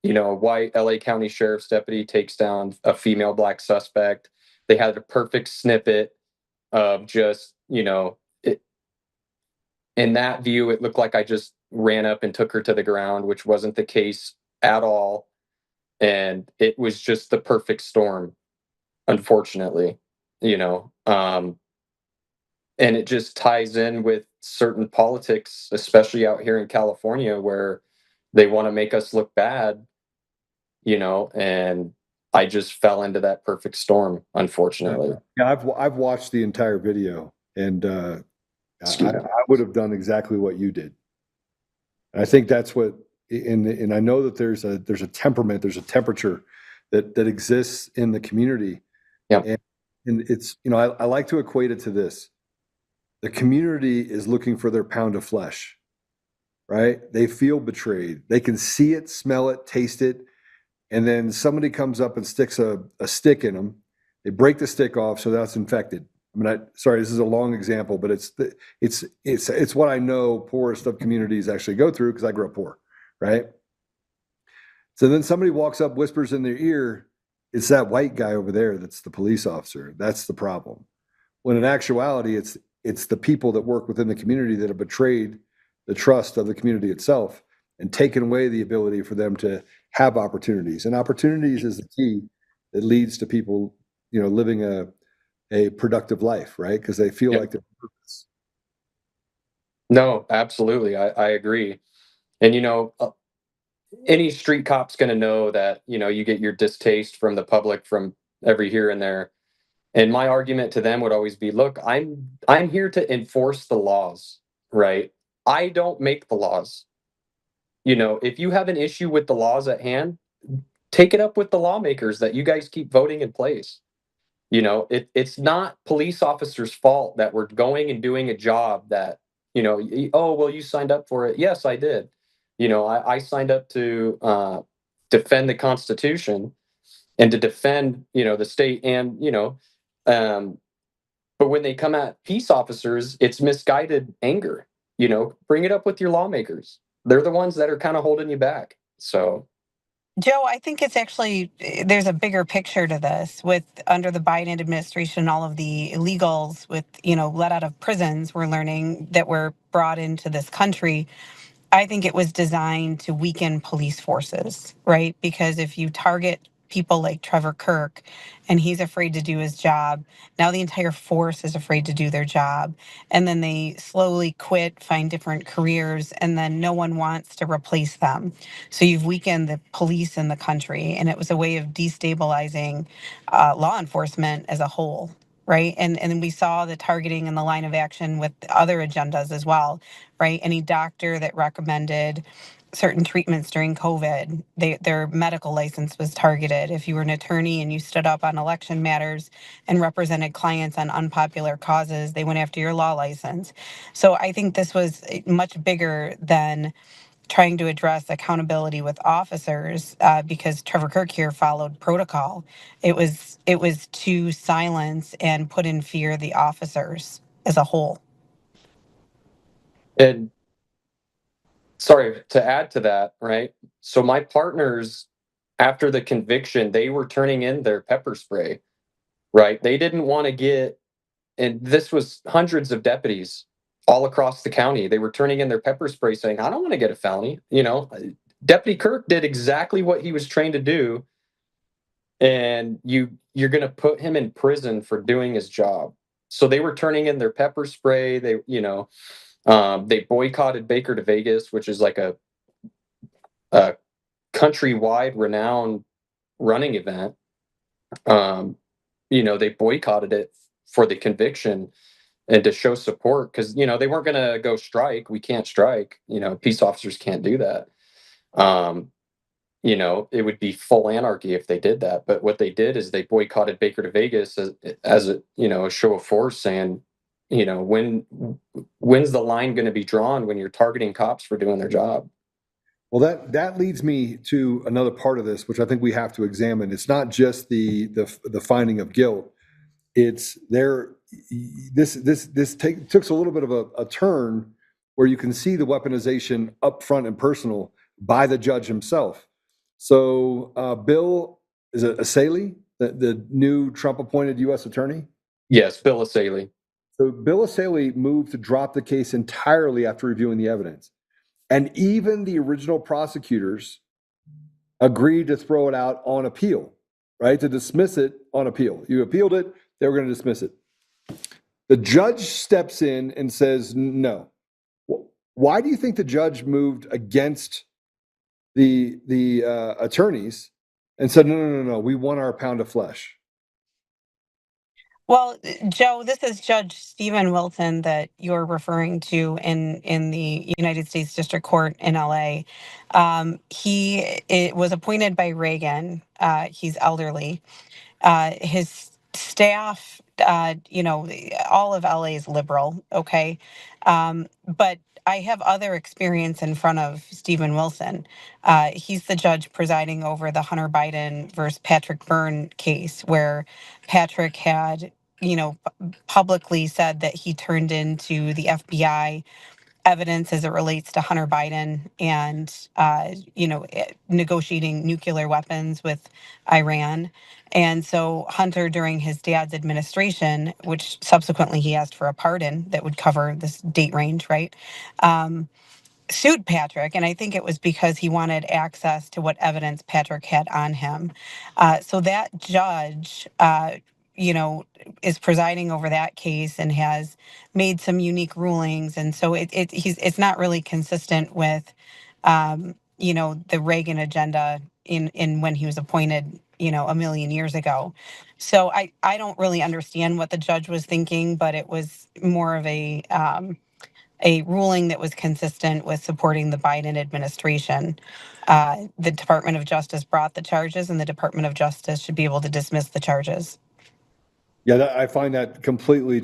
White LA County Sheriff's deputy takes down a female black suspect. They had a perfect snippet of just, in that view, it looked like I just ran up and took her to the ground, which wasn't the case at all. And it was just the perfect storm, unfortunately, and it just ties in with certain politics, especially out here in California, where they want to make us look bad, and I just fell into that perfect storm, unfortunately. Yeah, I've watched the entire video, and I would have done exactly what you did. And I think that's what, and I know that there's a temperament, there's a temperature that exists in the community. Yeah. And it's, I like to equate it to this. The community is looking for their pound of flesh, right? They feel betrayed. They can see it, smell it, taste it. And then somebody comes up and sticks a stick in them. They break the stick off, so that's infected. I mean, sorry, this is a long example, but it's what I know poorest of communities actually go through, because I grew up poor, right? So then somebody walks up, whispers in their ear, it's that white guy over there that's the police officer. That's the problem. When in actuality, it's the people that work within the community that have betrayed the trust of the community itself and taken away the ability for them to have opportunities. And opportunities is the key that leads to people, living a productive life, right? Because they feel like they're purpose. No, absolutely. I agree. And, any street cop's going to know that, you get your distaste from the public from every here and there. And my argument to them would always be, look, I'm here to enforce the laws, right? I don't make the laws. If you have an issue with the laws at hand, take it up with the lawmakers that you guys keep voting in place. It's not police officers' fault that we're going and doing a job that, oh, well, you signed up for it. Yes, I did. I signed up to defend the Constitution and to defend, the state and, but when they come at peace officers, it's misguided anger. Bring it up with your lawmakers. They're the ones that are kind of holding you back. So, Joe, I think it's actually, there's a bigger picture to this with under the Biden administration, all of the illegals with, let out of prisons, we're learning that were brought into this country. I think it was designed to weaken police forces, right? Because if you target people like Trevor Kirk and he's afraid to do his job, now the entire force is afraid to do their job. And then they slowly quit, find different careers, and then no one wants to replace them. So you've weakened the police in the country, and it was a way of destabilizing law enforcement as a whole. Right. And we saw the targeting and the line of action with other agendas as well. Right. Any doctor that recommended certain treatments during COVID, their medical license was targeted. If you were an attorney and you stood up on election matters and represented clients on unpopular causes, they went after your law license. So I think this was much bigger than trying to address accountability with officers, because Trevor Kirk here followed protocol. It was to silence and put in fear the officers as a whole. And sorry, to add to that, right? So my partners, after the conviction, they were turning in their pepper spray, right? They didn't want to get, and this was hundreds of deputies all across the county. They were turning in their pepper spray saying, I don't want to get a felony. Deputy Kirk did exactly what he was trained to do. And you're going to put him in prison for doing his job. So they were turning in their pepper spray. They boycotted Baker to Vegas, which is like a countrywide renowned running event. They boycotted it for the conviction and to show support because, they weren't going to go strike. We can't strike. Peace officers can't do that. It would be full anarchy if they did that. But what they did is they boycotted Baker to Vegas as a show of force, saying, when's the line going to be drawn when you're targeting cops for doing their job? Well, that leads me to another part of this, which I think we have to examine. It's not just the finding of guilt. It's there. This took a little bit of a turn where you can see the weaponization up front and personal by the judge himself. So Bill, is it Assaili, the new Trump-appointed U.S. attorney? Yes, Bill Assaili. So Bill Assaili moved to drop the case entirely after reviewing the evidence. And even the original prosecutors agreed to throw it out on appeal, right? To dismiss it on appeal. You appealed it, they were going to dismiss it. The judge steps in and says, no. Why do you think the judge moved against the attorneys and said, no, we want our pound of flesh? Well, Joe, this is Judge Stephen Wilson that you're referring to in the United States District Court in LA. It was appointed by Reagan. He's elderly. His staff, all of LA is liberal, okay? But I have other experience in front of Stephen Wilson. He's the judge presiding over the Hunter Biden versus Patrick Byrne case, where Patrick had, publicly said that he turned into the FBI evidence as it relates to Hunter Biden and, negotiating nuclear weapons with Iran. And so Hunter, during his dad's administration, which subsequently he asked for a pardon that would cover this date range, right? Sued Patrick, and I think it was because he wanted access to what evidence Patrick had on him. So that judge, is presiding over that case and has made some unique rulings, and so it's not really consistent with, the Reagan agenda in when he was appointed, a million years ago. So I don't really understand what the judge was thinking, but it was more of a ruling that was consistent with supporting the Biden administration. The Department of Justice brought the charges, and the Department of Justice should be able to dismiss the charges. Yeah, I find that completely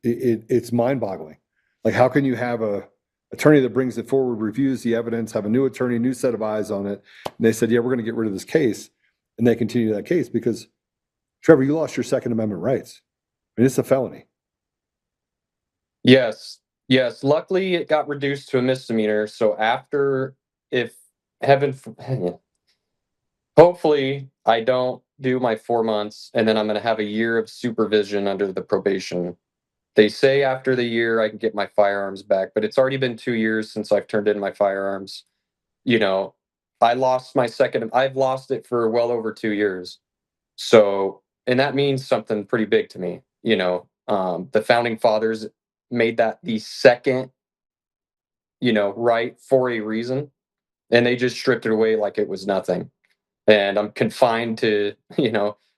it's mind-boggling. Like, how can you have a attorney that brings it forward, reviews the evidence, have a new attorney, new set of eyes on it, and they said, yeah, we're going to get rid of this case, and they continue that case because, Trevor, you lost your Second Amendment rights. I mean, it's a felony. Yes. Luckily, it got reduced to a misdemeanor. So if hopefully I don't do my 4 months, and then I'm going to have a year of supervision under the probation. They say after the year I can get my firearms back, but it's already been 2 years since I've turned in my firearms. I lost my second. I've lost it for well over 2 years. So, and that means something pretty big to me. The founding fathers made that the second, right for a reason, and they just stripped it away like it was nothing. And I'm confined to,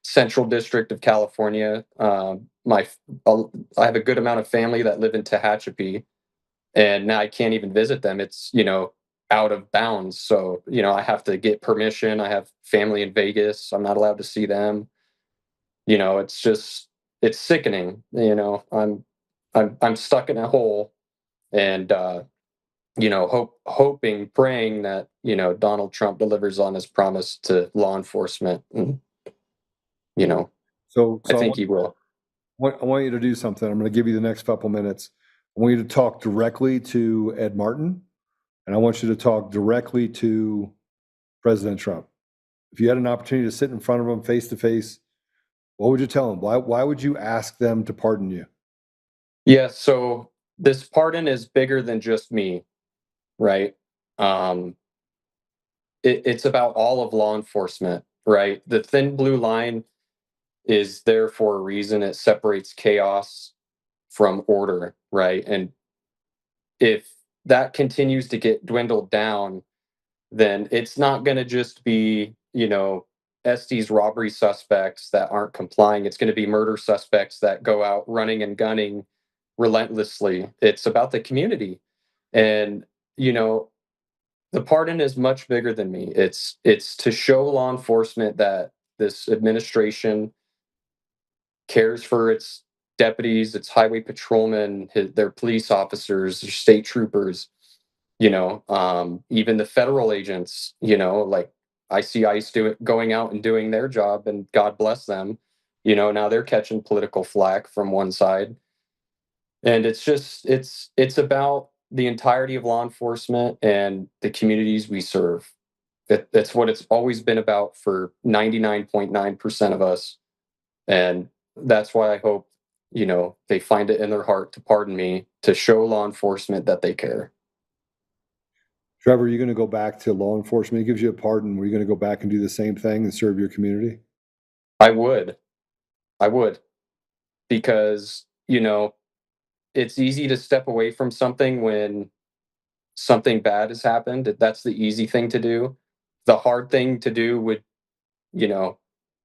Central District of California. I have a good amount of family that live in Tehachapi, and now I can't even visit them. It's, out of bounds. So, I have to get permission. I have family in Vegas. I'm not allowed to see them. It's sickening. I'm stuck in a hole, and hoping, praying that Donald Trump delivers on his promise to law enforcement. And, So I think he will. I want you to do something. I'm going to give you the next couple minutes. I want you to talk directly to Ed Martin, and I want you to talk directly to President Trump. If you had an opportunity to sit in front of him face to face, what would you tell him? Why would you ask them to pardon you? Yeah, so this pardon is bigger than just me, right? It's about all of law enforcement, right? The thin blue line is there for a reason. It separates chaos from order, right? And if that continues to get dwindled down, then it's not going to just be, Estes robbery suspects that aren't complying. It's going to be murder suspects that go out running and gunning relentlessly. It's about the community. And, the pardon is much bigger than me. It's to show law enforcement that this administration cares for its deputies, its highway patrolmen, their police officers, their state troopers, even the federal agents, like I see ICE going out and doing their job, and God bless them. Now they're catching political flack from one side. And it's about the entirety of law enforcement and the communities we serve. That's what it's always been about for 99.9% of us. And that's why I hope, they find it in their heart to pardon me, to show law enforcement that they care. Trevor, are you going to go back to law enforcement? It gives you a pardon. Were you going to go back and do the same thing and serve your community? I would. Because, it's easy to step away from something when something bad has happened. That's the easy thing to do. The hard thing to do would,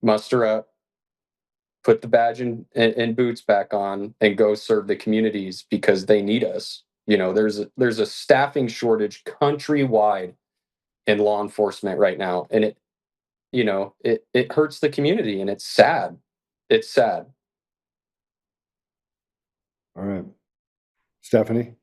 muster up, put the badge and boots back on, and go serve the communities because they need us. There's a staffing shortage countrywide in law enforcement right now, and it hurts the community, and it's sad. It's sad. All right. Stephanie?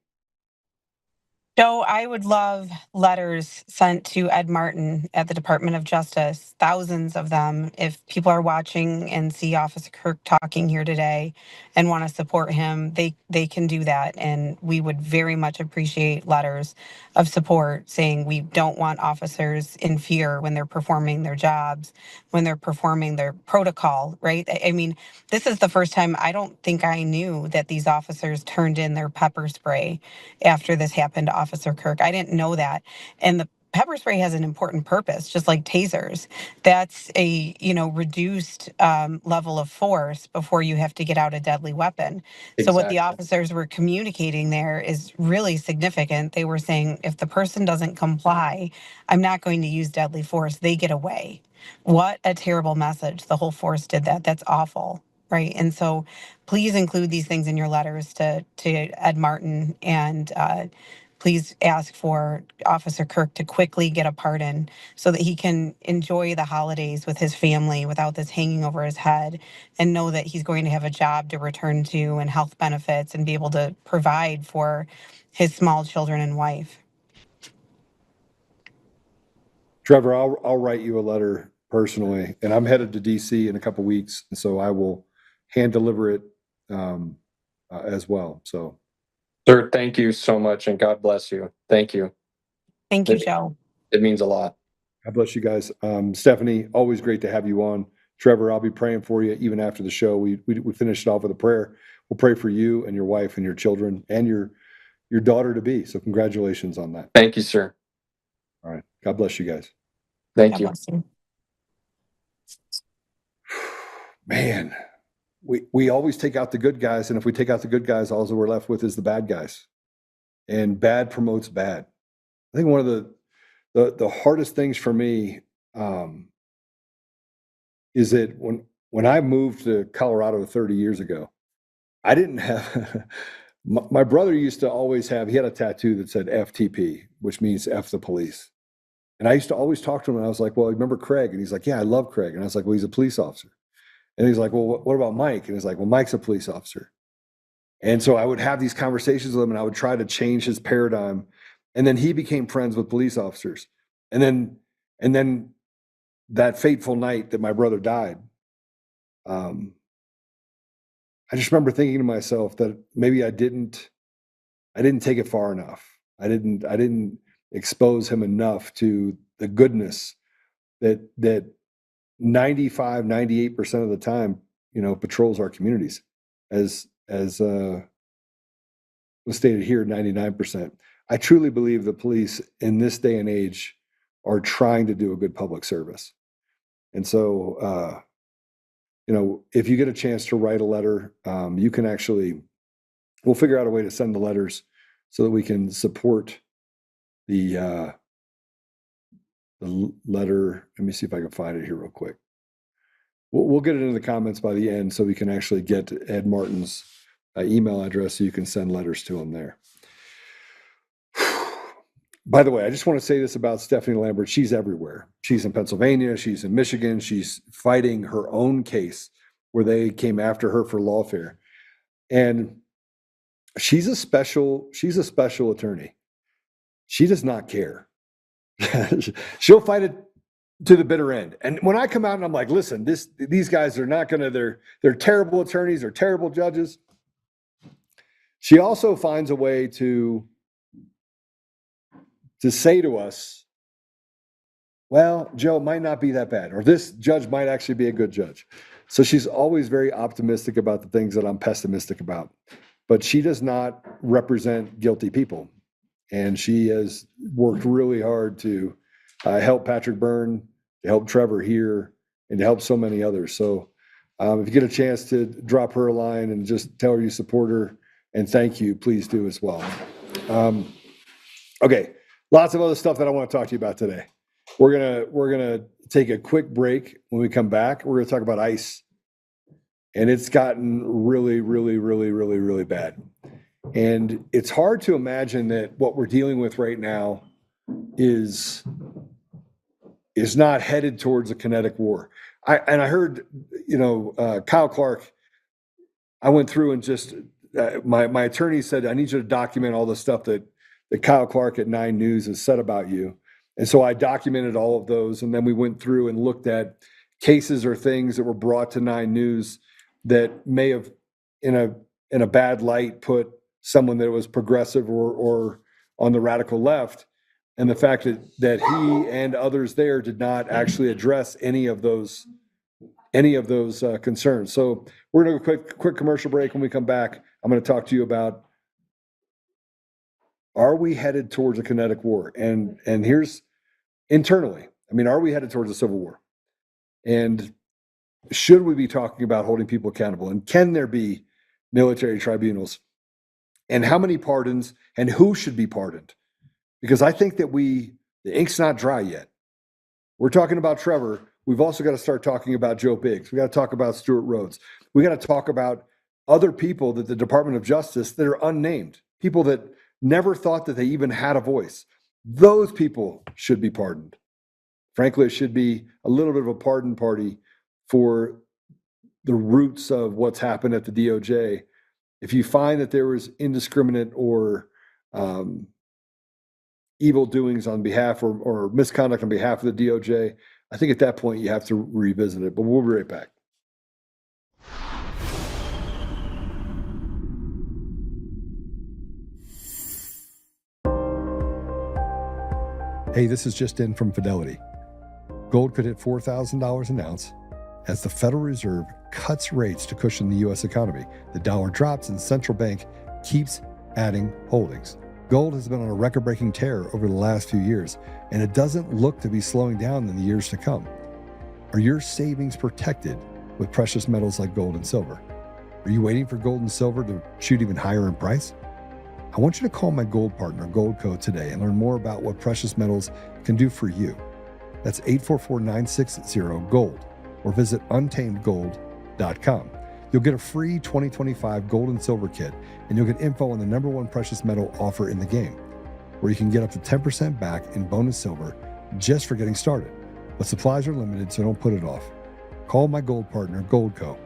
Joe, I would love letters sent to Ed Martin at the Department of Justice, thousands of them. If people are watching and see Officer Kirk talking here today and want to support him, they can do that. And we would very much appreciate letters of support saying we don't want officers in fear when they're performing their jobs, when they're performing their protocol, right? I mean, this is the first time I don't think I knew that these officers turned in their pepper spray after this happened to Officer Kirk. I didn't know that. And the pepper spray has an important purpose, just like tasers. That's a, reduced level of force before you have to get out a deadly weapon. So what the Exactly. officers were communicating there is really significant. They were saying, if the person doesn't comply, I'm not going to use deadly force. They get away. What a terrible message. The whole force did that. That's awful. Right. And so please include these things in your letters to Ed Martin, and please ask for Officer Kirk to quickly get a pardon so that he can enjoy the holidays with his family without this hanging over his head, and know that he's going to have a job to return to and health benefits and be able to provide for his small children and wife. Trevor, I'll write you a letter personally, and I'm headed to DC in a couple weeks, and so I will hand deliver it as well. So, Sir, thank you so much, and God bless you. Thank you. Thank you, Joe. It means a lot. God bless you guys. Stephanie, always great to have you on. Trevor, I'll be praying for you even after the show. We finished it off with a prayer. We'll pray for you and your wife and your children and your daughter to be. So congratulations on that. Thank you, sir. All right. God bless you guys. Thank God you. bless you. Man, we always take out the good guys, and if we take out the good guys, all we're left with is the bad guys. And bad promotes bad. I think one of the hardest things for me is that when I moved to Colorado 30 years ago, I didn't have My brother used to always he had a tattoo that said FTP, which means F the police. And I used to always talk to him, and I was like, well, remember Craig? And he's like, yeah, I love Craig. And I was like, well, he's a police officer. And he's like, well, what about Mike? And he's like, well, Mike's a police officer. And so I would have these conversations with him, and I would try to change his paradigm. And then he became friends with police officers. And then that fateful night that my brother died, I just remember thinking to myself that maybe I didn't take it far enough. I didn't expose him enough to the goodness that 95, 98% of the time, patrols our communities, as was stated here, 99%. I truly believe the police in this day and age are trying to do a good public service. And so, if you get a chance to write a letter, you can we'll figure out a way to send the letters so that we can support the letter. Let me see if I can find it here real quick. We'll get it in the comments by the end so we can actually get Ed Martin's email address so you can send letters to him there. By the way, I just want to say this about Stephanie Lambert. She's everywhere. She's in Pennsylvania. She's in Michigan. She's fighting her own case where they came after her for lawfare. And she's a special attorney. She does not care. She'll fight it to the bitter end. And when I come out and I'm like, listen, these guys are not going to, they're terrible attorneys, they're terrible judges. She also finds a way to say to us, well, Joe, it might not be that bad, or this judge might actually be a good judge. So she's always very optimistic about the things that I'm pessimistic about. But she does not represent guilty people. And she has worked really hard to help Patrick Byrne, to help Trevor here, and to help so many others. So if you get a chance to drop her a line and just tell her you support her and thank you, please do as well. Okay. Lots of other stuff that I want to talk to you about today. We're gonna take a quick break. When we come back, we're gonna talk about ICE, and it's gotten really, really, really, really, really bad. And it's hard to imagine that what we're dealing with right now is not headed towards a kinetic war. I heard, Kyle Clark. I went through and just my attorney said, I need you to document all the stuff that Kyle Clark at 9 News has said about you. And so I documented all of those. And then we went through and looked at cases or things that were brought to 9 News that may have, in a bad light, put someone that was progressive or on the radical left. And the fact that he and others there did not actually address any of those concerns. So we're going to go quick commercial break. When we come back, I'm going to talk to you about, are we headed towards a kinetic war? And here's internally, are we headed towards a civil war? And should we be talking about holding people accountable? And can there be military tribunals? And how many pardons? And who should be pardoned? Because I think that the ink's not dry yet. We're talking about Trevor. We've also got to start talking about Joe Biggs. We got to talk about Stuart Rhodes. We got to talk about other people that the Department of Justice that are unnamed, people that never thought that they even had a voice. Those people should be pardoned. Frankly, it should be a little bit of a pardon party for the roots of what's happened at the DOJ. If you find that there was indiscriminate or evil doings on behalf or misconduct on behalf of the DOJ, I think at that point you have to revisit it. But we'll be right back. Hey, this is just in from Fidelity. Gold could hit $4,000 an ounce as the Federal Reserve cuts rates to cushion the U.S. economy. The dollar drops and the central bank keeps adding holdings. Gold has been on a record-breaking tear over the last few years, and it doesn't look to be slowing down in the years to come. Are your savings protected with precious metals like gold and silver? Are you waiting for gold and silver to shoot even higher in price? I want you to call my gold partner, Goldco, today and learn more about what precious metals can do for you. That's 844-960-GOLD or visit untamedgold.com. You'll get a free 2025 gold and silver kit, and you'll get info on the #1 precious metal offer in the game, where you can get up to 10% back in bonus silver just for getting started. But supplies are limited, so don't put it off. Call my gold partner, Goldco,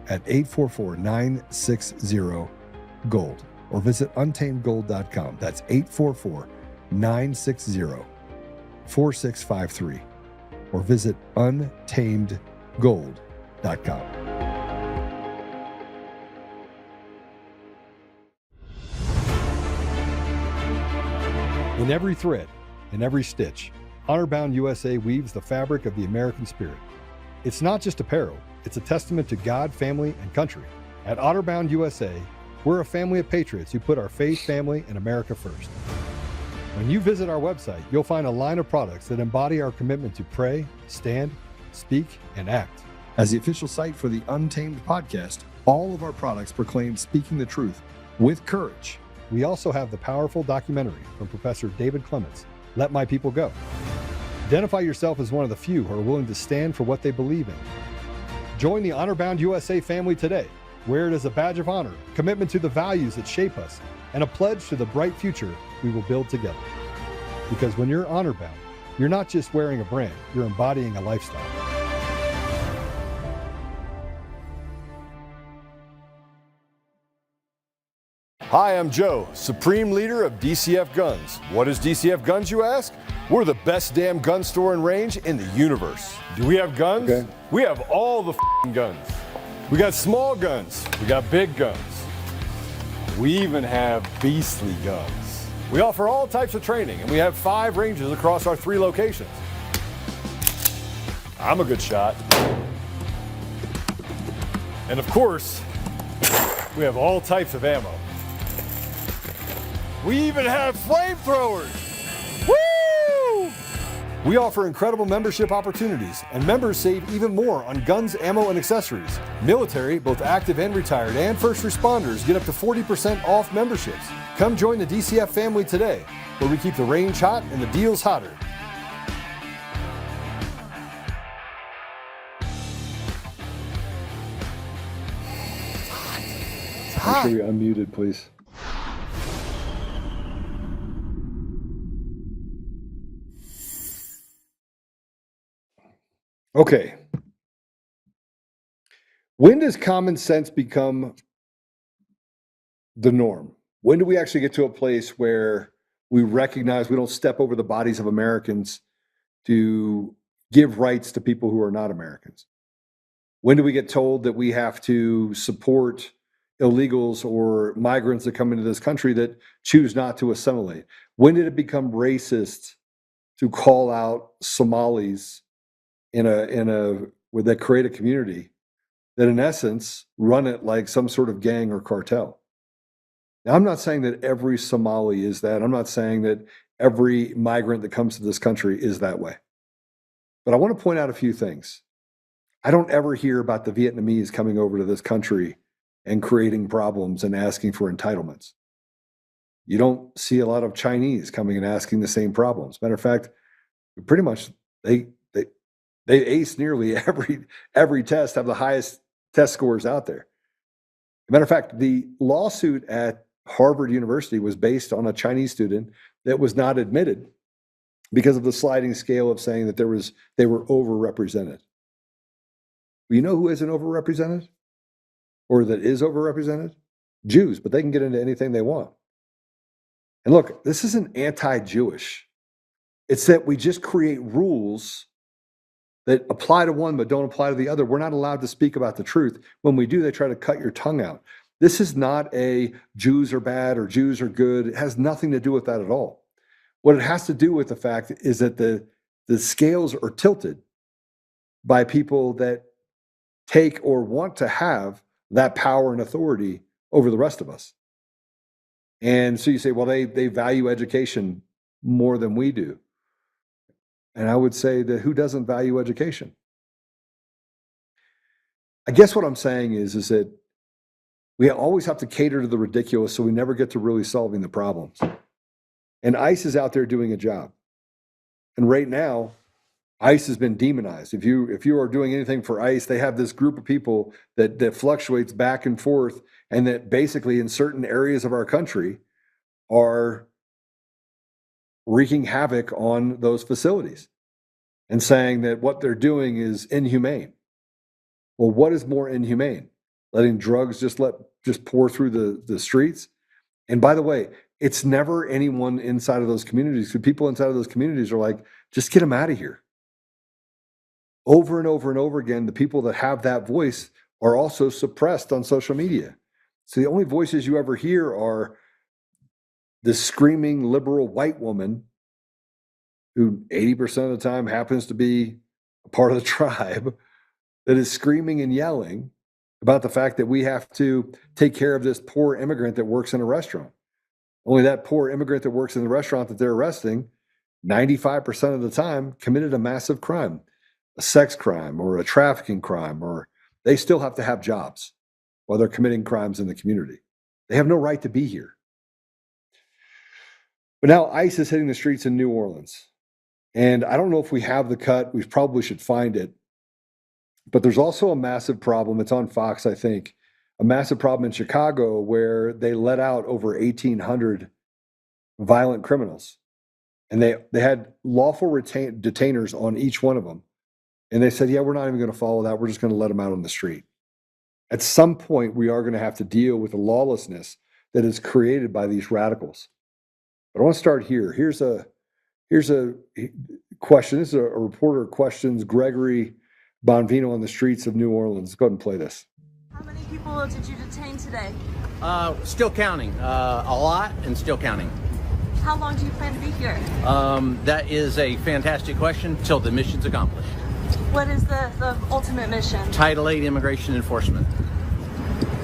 at 844-960-GOLD, or visit untamedgold.com. That's 844-960-4653, or visit untamedgold.com. In every thread, in every stitch, Honor-Bound USA weaves the fabric of the American spirit. It's not just apparel, it's a testament to God, family, and country. At Honor-Bound USA, we're a family of patriots who put our faith, family, and America first. When you visit our website, you'll find a line of products that embody our commitment to pray, stand, speak, and act. As the official site for the Untamed podcast, all of our products proclaim speaking the truth with courage. We also have the powerful documentary from Professor David Clements, Let My People Go. Identify yourself as one of the few who are willing to stand for what they believe in. Join the Honor-Bound USA family today. Wear it as a badge of honor, commitment to the values that shape us, and a pledge to the bright future we will build together. Because when you're honor-bound, you're not just wearing a brand, you're embodying a lifestyle. Hi, I'm Joe, Supreme Leader of DCF Guns. What is DCF Guns, you ask? We're the best damn gun store and range in the universe. Do we have guns? Okay. We have all the guns. We got small guns. We got big guns. We even have beastly guns. We offer all types of training, and we have 5 ranges across our 3 locations. I'm a good shot. And of course, we have all types of ammo. We even have flamethrowers. Woo! We offer incredible membership opportunities, and members save even more on guns, ammo, and accessories. Military, both active and retired, and first responders get up to 40% off memberships. Come join the DCF family today, where we keep the range hot and the deals hotter. Make sure you're unmuted, please. Okay. When does common sense become the norm? When do we actually get to a place where we recognize we don't step over the bodies of Americans to give rights to people who are not Americans? When do we get told that we have to support illegals or migrants that come into this country that choose not to assimilate? When did it become racist to call out Somalis where they create a community that in essence run it like some sort of gang or cartel? Now, I'm not saying that every Somali is that. I'm not saying that every migrant that comes to this country is that way. But I want to point out a few things. I don't ever hear about the Vietnamese coming over to this country and creating problems and asking for entitlements. You don't see a lot of Chinese coming and asking the same problems. Matter of fact, pretty much they ace nearly every test, have the highest test scores out there. Matter of fact, the lawsuit at Harvard University was based on a Chinese student that was not admitted because of the sliding scale of saying that they were overrepresented. You know who isn't overrepresented? Or that is overrepresented? Jews, but they can get into anything they want. And look, this isn't anti-Jewish. It's that we just create rules that apply to one but don't apply to the other. We're not allowed to speak about the truth. When we do, they try to cut your tongue out. This is not a Jews are bad or Jews are good. It has nothing to do with that at all. What it has to do with the fact is that the scales are tilted by people that take or want to have that power and authority over the rest of us. And so you say, well, they value education more than we do. And I would say that who doesn't value education? I guess what I'm saying is that we always have to cater to the ridiculous, so we never get to really solving the problems. And ICE is out there doing a job. And right now, ICE has been demonized. If you are doing anything for ICE, they have this group of people that fluctuates back and forth, and that basically in certain areas of our country are wreaking havoc on those facilities and saying that what they're doing is inhumane. Well, what is more inhumane? Letting drugs just pour through the streets? And by the way, it's never anyone inside of those communities. The people inside of those communities are like, just get them out of here. Over and over and over again, the people that have that voice are also suppressed on social media. So the only voices you ever hear are this screaming liberal white woman who 80% of the time happens to be a part of the tribe that is screaming and yelling about the fact that we have to take care of this poor immigrant that works in a restaurant. Only that poor immigrant that works in the restaurant that they're arresting, 95% of the time committed a massive crime, a sex crime or a trafficking crime, or they still have to have jobs while they're committing crimes in the community. They have no right to be here. But now ICE is hitting the streets in New Orleans. And I don't know if we have the cut. We probably should find it. But there's also a massive problem. It's on Fox, I think. A massive problem in Chicago where they let out over 1,800 violent criminals. And they had lawful detainers on each one of them. And they said, yeah, we're not even going to follow that. We're just going to let them out on the street. At some point, we are going to have to deal with the lawlessness that is created by these radicals. But I want to start here. Here's a question. This is a reporter questions Gregory Bonvino on the streets of New Orleans. Go ahead and play this. How many people did you detain today? Still counting. A lot and still counting. How long do you plan to be here? That is a fantastic question till the mission's accomplished. What is the ultimate mission? Title 8 immigration enforcement.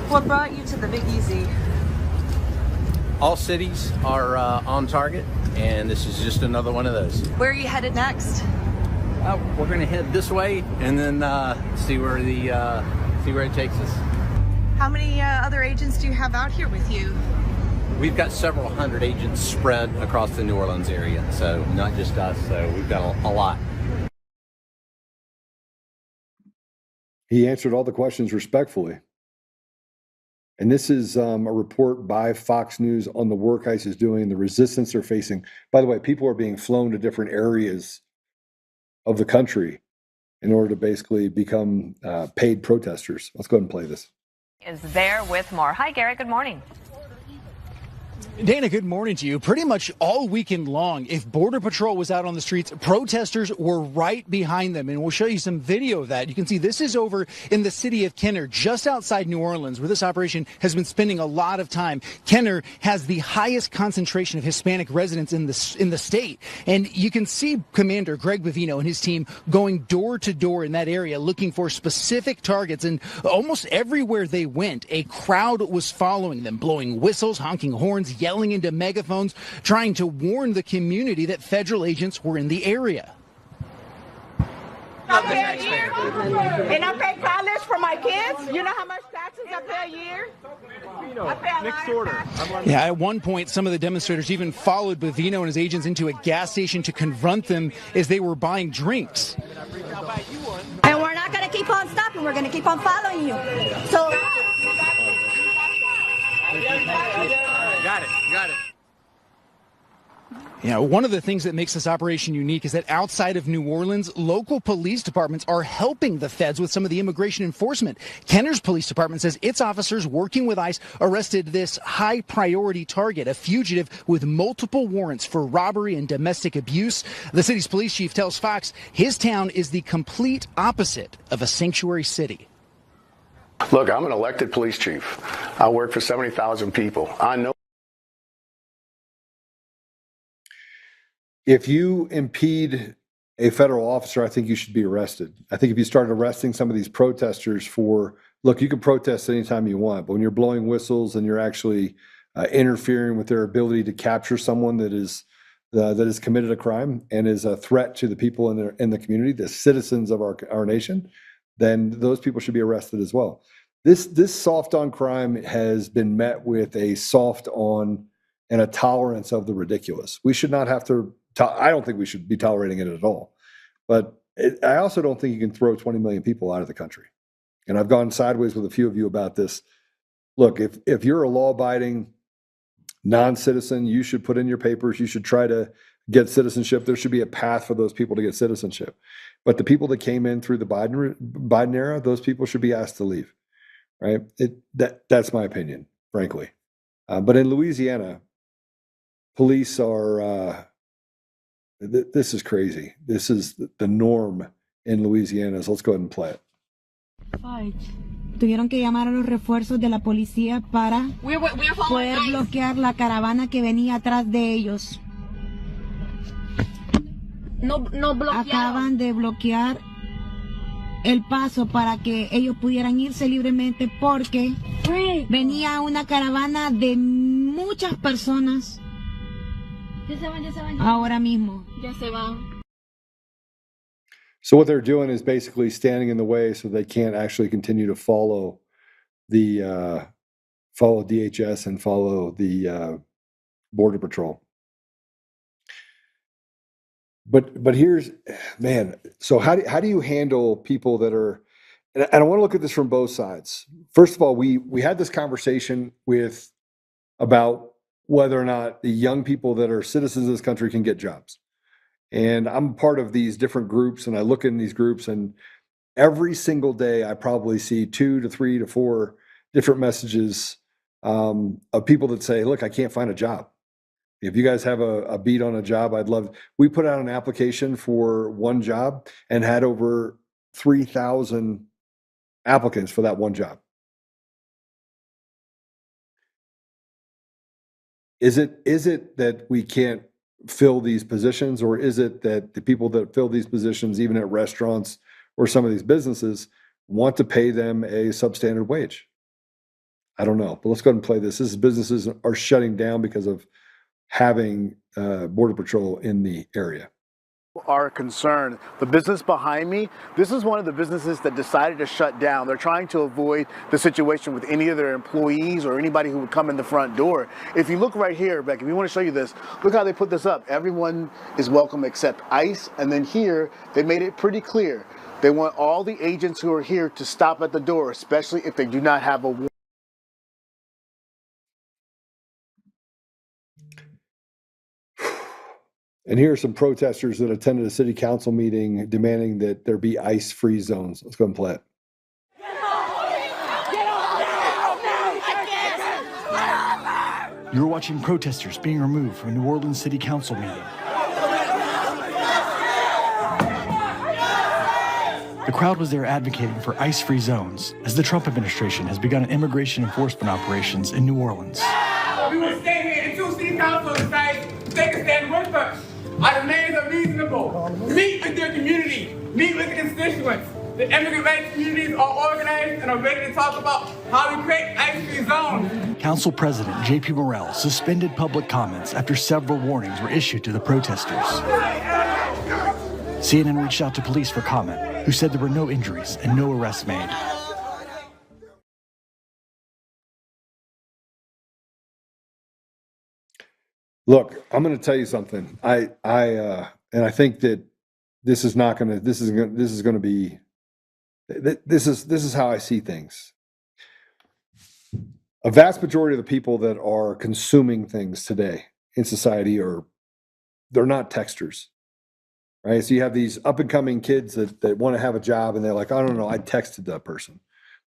What brought you to the Big Easy? All cities are on target, and this is just another one of those. Where are you headed next? We're going to head this way and then see where it takes us. How many other agents do you have out here with you? We've got several hundred agents spread across the New Orleans area, so not just us. So we've got a lot. He answered all the questions respectfully. And this is a report by Fox News on the work ICE is doing, the resistance they're facing. By the way, people are being flown to different areas of the country in order to basically become paid protesters. Let's go ahead and play this. Is there with more. Hi, Garrett. Good morning. Dana, good morning to you. Pretty much all weekend long, if Border Patrol was out on the streets, protesters were right behind them. And we'll show you some video of that. You can see this is over in the city of Kenner, just outside New Orleans, where this operation has been spending a lot of time. Kenner has the highest concentration of Hispanic residents in the state. And you can see Commander Greg Bovino and his team going door to door in that area looking for specific targets. And almost everywhere they went, a crowd was following them, blowing whistles, honking horns, yelling into megaphones, trying to warn the community that federal agents were in the area. I pay a year, and I pay college for my kids. You know how much taxes I pay a year? I pay a lot of taxes. Yeah, at one point, some of the demonstrators even followed Bovino and his agents into a gas station to confront them as they were buying drinks. And we're not going to keep on stopping. We're going to keep on following you. So. Got it. Yeah, one of the things that makes this operation unique is that outside of New Orleans, local police departments are helping the feds with some of the immigration enforcement. Kenner's police department says its officers working with ICE arrested this high priority target, a fugitive with multiple warrants for robbery and domestic abuse. The city's police chief tells Fox his town is the complete opposite of a sanctuary city. Look, I'm an elected police chief. I work for 70,000 people. I know. If you impede a federal officer, I think you should be arrested. I think if you start arresting some of these protesters look, you can protest anytime you want, but when you're blowing whistles and you're actually interfering with their ability to capture someone that has committed a crime and is a threat to the people in the community, the citizens of our nation, then those people should be arrested as well. This soft on crime has been met with a soft on and a tolerance of the ridiculous. We should not have to. I don't think we should be tolerating it at all. But I also don't think you can throw 20 million people out of the country. And I've gone sideways with a few of you about this. Look, if you're a law-abiding non-citizen, you should put in your papers. You should try to get citizenship. There should be a path for those people to get citizenship. But the people that came in through the Biden era, those people should be asked to leave, right? That's my opinion, frankly. But in Louisiana, police are, this is crazy. This is the norm in Louisiana. So let's go ahead and play it. Tuvieron que llamar a los refuerzos de la policía para poder bloquear la caravana que venía atrás de ellos. No bloquearon. Acaban de bloquear el paso para que ellos pudieran irse libremente porque venía una caravana de muchas personas. Ya se van. Ahora mismo. Ya se van. So what they're doing is basically standing in the way so they can't actually continue to follow the follow DHS and follow the Border Patrol. But here's, man, so how do you handle people that are, and I want to look at this from both sides. First of all, we had this conversation about whether or not the young people that are citizens of this country can get jobs. And I'm part of these different groups, and I look in these groups, and every single day I probably see 2 to 3 to 4 different messages of people that say, look, I can't find a job. If you guys have a beat on a job, I'd love. We put out an application for one job and had over 3,000 applicants for that one job. Is it that we can't fill these positions, or is it that the people that fill these positions, even at restaurants or some of these businesses, want to pay them a substandard wage? I don't know, but let's go ahead and play this. This is businesses are shutting down because of having Border Patrol in the area. Are concerned. The business behind me, this is one of the businesses that decided to shut down. They're trying to avoid the situation with any of their employees or anybody who would come in the front door. If you look right here, Beck, if you want to show you this, look how they put this up. Everyone is welcome except ICE. And then here, they made it pretty clear. They want all the agents who are here to stop at the door, especially if they do not have a warrant. And here are some protesters that attended a city council meeting demanding that there be ICE-free zones. Let's go and play it. You're watching protesters being removed from a New Orleans City Council meeting. The crowd was there advocating for ICE-free zones as the Trump administration has begun immigration enforcement operations in New Orleans. We will stay here until city council decides to take a stand with us. Our demands are reasonable. Meet with your community. Meet with the constituents. The immigrant rights communities are organized and are ready to talk about how to create ICE-free zones. Council President J.P. Morrell suspended public comments after several warnings were issued to the protesters. CNN reached out to police for comment, who said there were no injuries and no arrests made. Look, I'm going to tell you something. And I think that this is going to be how I see things. A vast majority of the people that are consuming things today in society they're not texters, right? So you have these up and coming kids that want to have a job, and they're like, I don't know, I texted that person.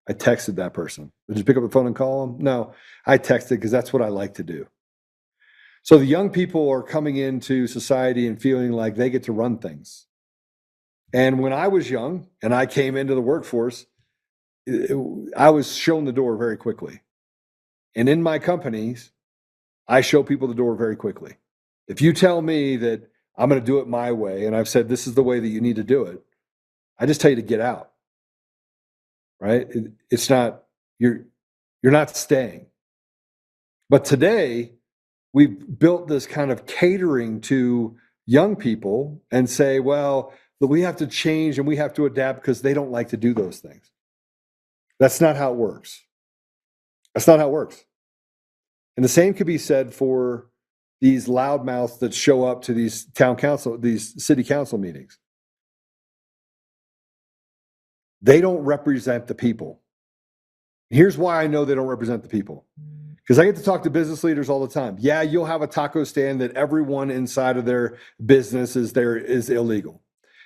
Did you pick up the phone and call them? No, I texted because that's what I like to do. So the young people are coming into society and feeling like they get to run things. And when I was young and I came into the workforce, I was shown the door very quickly. And in my companies, I show people the door very quickly. If you tell me that I'm going to do it my way, and I've said this is the way that you need to do it, I just tell you to get out. Right? It's not, you're not staying. But today, we've built this kind of catering to young people and say, well, we have to change and we have to adapt because they don't like to do those things. That's not how it works. And the same could be said for these loudmouths that show up to these city council meetings. They don't represent the people. Here's why I know they don't represent the people. Because I get to talk to business leaders all the time. Yeah, you'll have a taco stand that everyone inside of their business is illegal.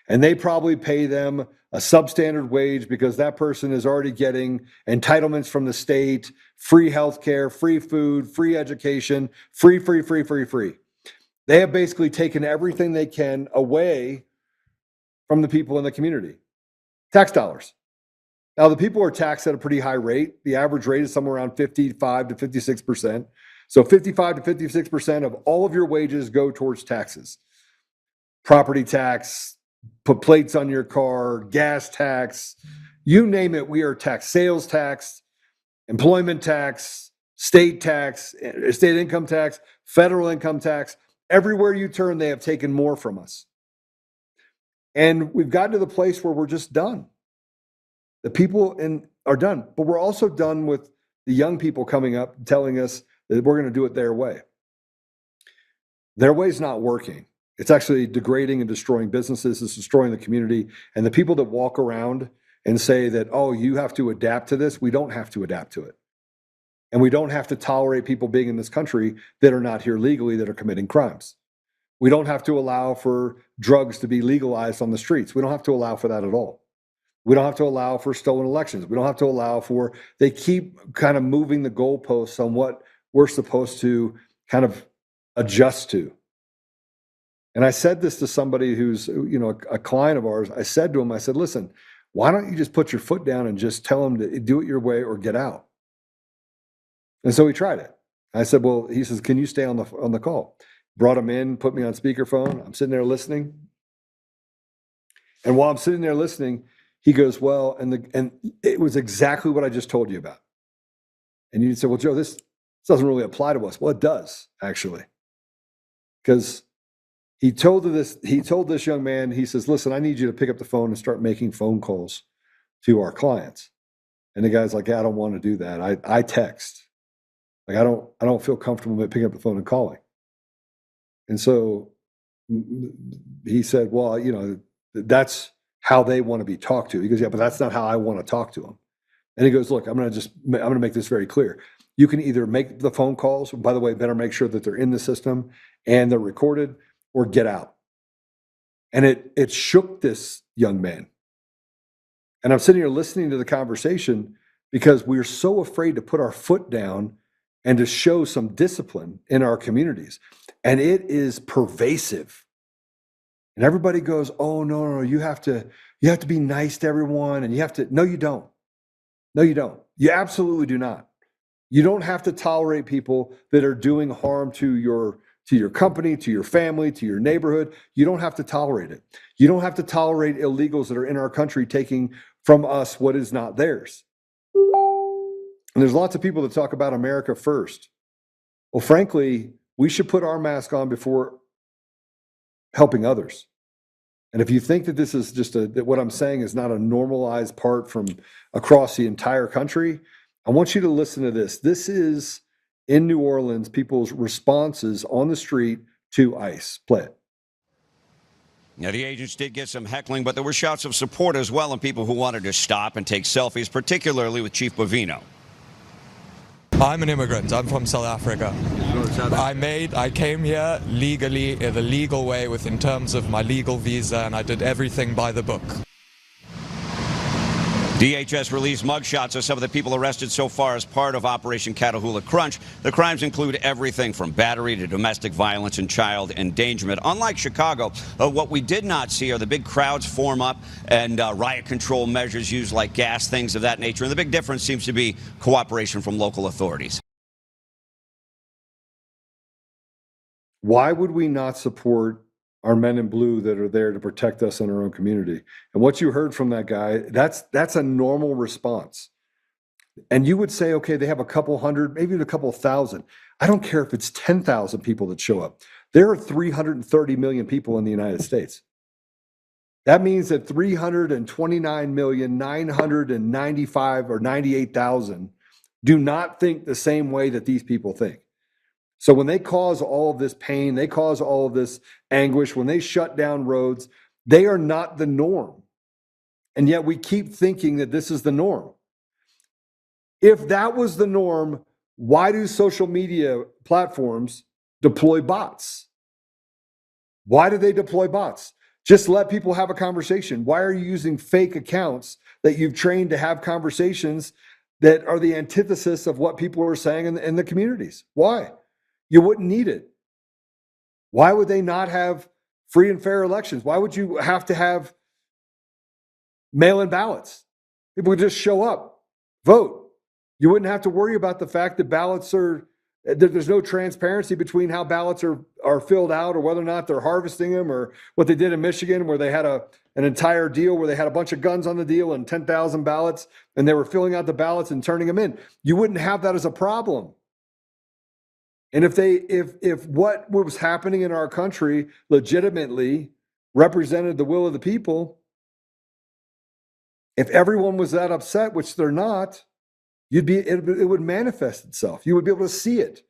And they probably pay them a substandard wage because that person is already getting entitlements from the state, free healthcare, free food, free education, free. They have basically taken everything they can away from the people in the community. Tax dollars. Now, the people are taxed at a pretty high rate. The average rate is somewhere around 55 to 56%. So 55 to 56% of all of your wages go towards taxes. Property tax, put plates on your car, gas tax, you name it, we are taxed. Sales tax, employment tax, state income tax, federal income tax. Everywhere you turn, they have taken more from us. And we've gotten to the place where we're just done. The people are done, but we're also done with the young people coming up telling us that we're going to do it their way. Their way's not working. It's actually degrading and destroying businesses. It's destroying the community. And the people that walk around and say that, oh, you have to adapt to this, we don't have to adapt to it. And we don't have to tolerate people being in this country that are not here legally, that are committing crimes. We don't have to allow for drugs to be legalized on the streets. We don't have to allow for that at all. We don't have to allow for stolen elections. We don't have to allow for, they keep kind of moving the goalposts on what we're supposed to kind of adjust to. And I said this to somebody who's, a client of ours. I said to him, I said, listen, why don't you just put your foot down and just tell them to do it your way or get out? And so he tried it. I said, well, he says, can you stay on the call? Brought him in, put me on speakerphone. I'm sitting there listening. And while I'm sitting there listening, he goes, well, and it was exactly what I just told you about. And you say, well, Joe, this doesn't really apply to us. Well, it does, actually. Because he told this young man, he says, listen, I need you to pick up the phone and start making phone calls to our clients. And the guy's like, yeah, I don't want to do that. I text. Like, I don't feel comfortable with picking up the phone and calling. And so he said, well, that's how they want to be talked to. He goes, yeah, but that's not how I want to talk to them. And he goes, look, I'm going to make this very clear. You can either make the phone calls, by the way, better make sure that they're in the system and they're recorded, or get out. And it shook this young man. And I'm sitting here listening to the conversation because we're so afraid to put our foot down and to show some discipline in our communities. And it is pervasive. And everybody goes, oh, no, you have to be nice to everyone. And no, you don't. No, you don't. You absolutely do not. You don't have to tolerate people that are doing harm to your company, to your family, to your neighborhood. You don't have to tolerate it. You don't have to tolerate illegals that are in our country taking from us what is not theirs. And there's lots of people that talk about America first. Well, frankly, we should put our mask on before helping others. And if you think that this is that what I'm saying is not a normalized part from across the entire country, I want you to listen to this. This is in New Orleans, people's responses on the street to ICE. Play it. Now, the agents did get some heckling, but there were shouts of support as well and people who wanted to stop and take selfies, particularly with Chief Bovino. I'm an immigrant. I'm from South Africa. I came here legally, in the legal way, in terms of my legal visa, and I did everything by the book. DHS released mugshots of some of the people arrested so far as part of Operation Catahoula Crunch. The crimes include everything from battery to domestic violence and child endangerment. Unlike Chicago, what we did not see are the big crowds form up and riot control measures used like gas, things of that nature. And the big difference seems to be cooperation from local authorities. Why would we not support our men in blue that are there to protect us in our own community? And what you heard from that guy, that's a normal response. And you would say, okay, they have a couple hundred, maybe a couple thousand. I don't care if it's 10,000 people that show up. There are 330 million people in the United States. That means that 329,995 or 98,000 do not think the same way that these people think. So when they cause all of this pain, they cause all of this anguish, when they shut down roads, they are not the norm. And yet we keep thinking that this is the norm. If that was the norm, why do social media platforms deploy bots? Why do they deploy bots? Just let people have a conversation. Why are you using fake accounts that you've trained to have conversations that are the antithesis of what people are saying in the communities? Why? You wouldn't need it. Why would they not have free and fair elections? Why would you have to have mail-in ballots? People would just show up, vote. You wouldn't have to worry about the fact that ballots are, there's no transparency between how ballots are filled out or whether or not they're harvesting them, or what they did in Michigan where they had an entire deal where they had a bunch of guns on the deal and 10,000 ballots and they were filling out the ballots and turning them in. You wouldn't have that as a problem. And if what was happening in our country legitimately represented the will of the people, if everyone was that upset, which they're not, it would manifest itself. You would be able to see it,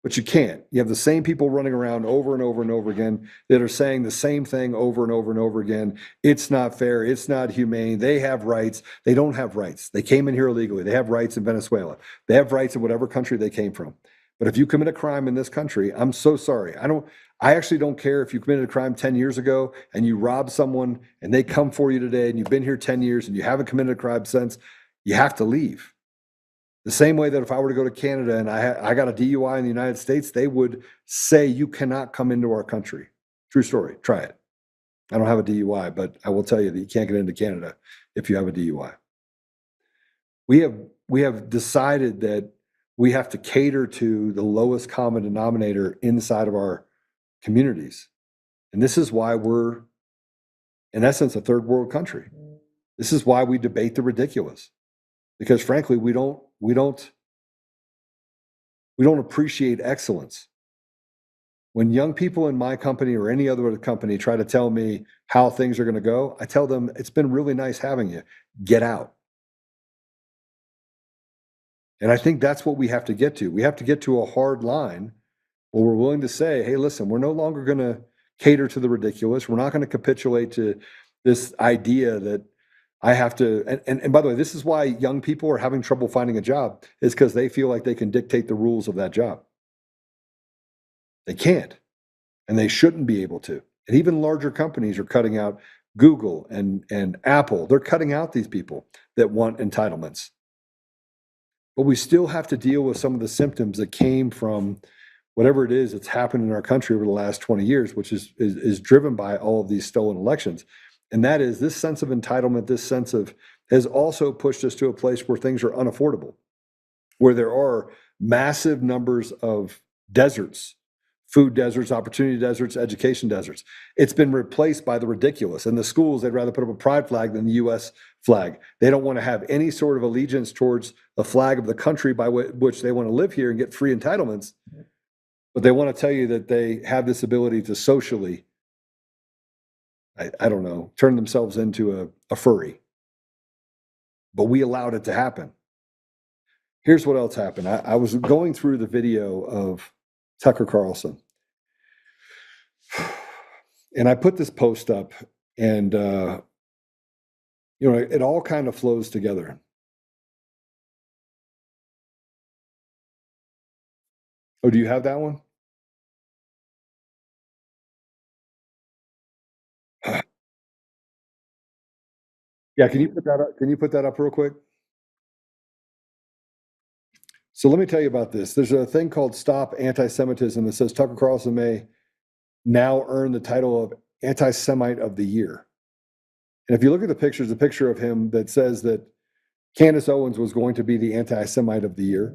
but you can't. You have the same people running around over and over and over again that are saying the same thing over and over and over again. It's not fair. It's not humane. They have rights. They don't have rights. They came in here illegally. They have rights in Venezuela. They have rights in whatever country they came from. But if you commit a crime in this country, I'm so sorry. I actually don't care if you committed a crime 10 years ago and you robbed someone and they come for you today and you've been here 10 years and you haven't committed a crime since, you have to leave. The same way that if I were to go to Canada and I got a DUI in the United States, they would say you cannot come into our country. True story. Try it. I don't have a DUI, but I will tell you that you can't get into Canada if you have a DUI. We have decided that we have to cater to the lowest common denominator inside of our communities. And this is why we're, in essence, a third world country. This is why we debate the ridiculous. Because frankly, we don't appreciate excellence. When young people in my company or any other company try to tell me how things are going to go, I tell them, it's been really nice having you. Get out. And I think that's what we have to get to. We have to get to a hard line where we're willing to say, hey, listen, we're no longer going to cater to the ridiculous. We're not going to capitulate to this idea that I have to, and by the way, this is why young people are having trouble finding a job, is because they feel like they can dictate the rules of that job. They can't, and they shouldn't be able to. And even larger companies are cutting out Google and Apple. They're cutting out these people that want entitlements. But we still have to deal with some of the symptoms that came from whatever it is that's happened in our country over the last 20 years, which is driven by all of these stolen elections. And that is this sense of entitlement, this sense of, has also pushed us to a place where things are unaffordable, where there are massive numbers of deserts, food deserts, opportunity deserts, education deserts. It's been replaced by the ridiculous. In the schools, they'd rather put up a pride flag than the U.S. flag. They don't want to have any sort of allegiance towards the flag of the country by which they want to live here and get free entitlements. But they want to tell you that they have this ability to socially, I don't know, turn themselves into a furry. But we allowed it to happen. Here's what else happened. I was going through the video of Tucker Carlson. And I put this post up, and it all kind of flows together. Oh, do you have that one? Yeah, can you put that up? Can you put that up real quick? So let me tell you about this. There's a thing called Stop Anti-Semitism that says Tucker Carlson may now earn the title of Anti-Semite of the Year. And if you look at the pictures, a picture of him that says that Candace Owens was going to be the Anti-Semite of the Year,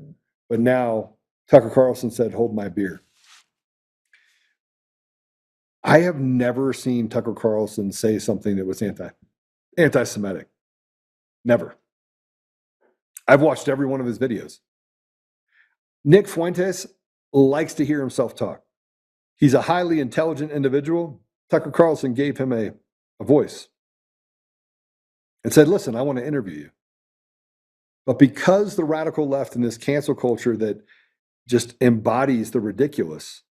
but now Tucker Carlson said, hold my beer. I have never seen Tucker Carlson say something that was anti-Semitic. Never. I've watched every one of his videos. Nick Fuentes likes to hear himself talk. He's a highly intelligent individual. Tucker Carlson gave him a voice and said, listen, I want to interview you. But because the radical left in this cancel culture that just embodies the ridiculous,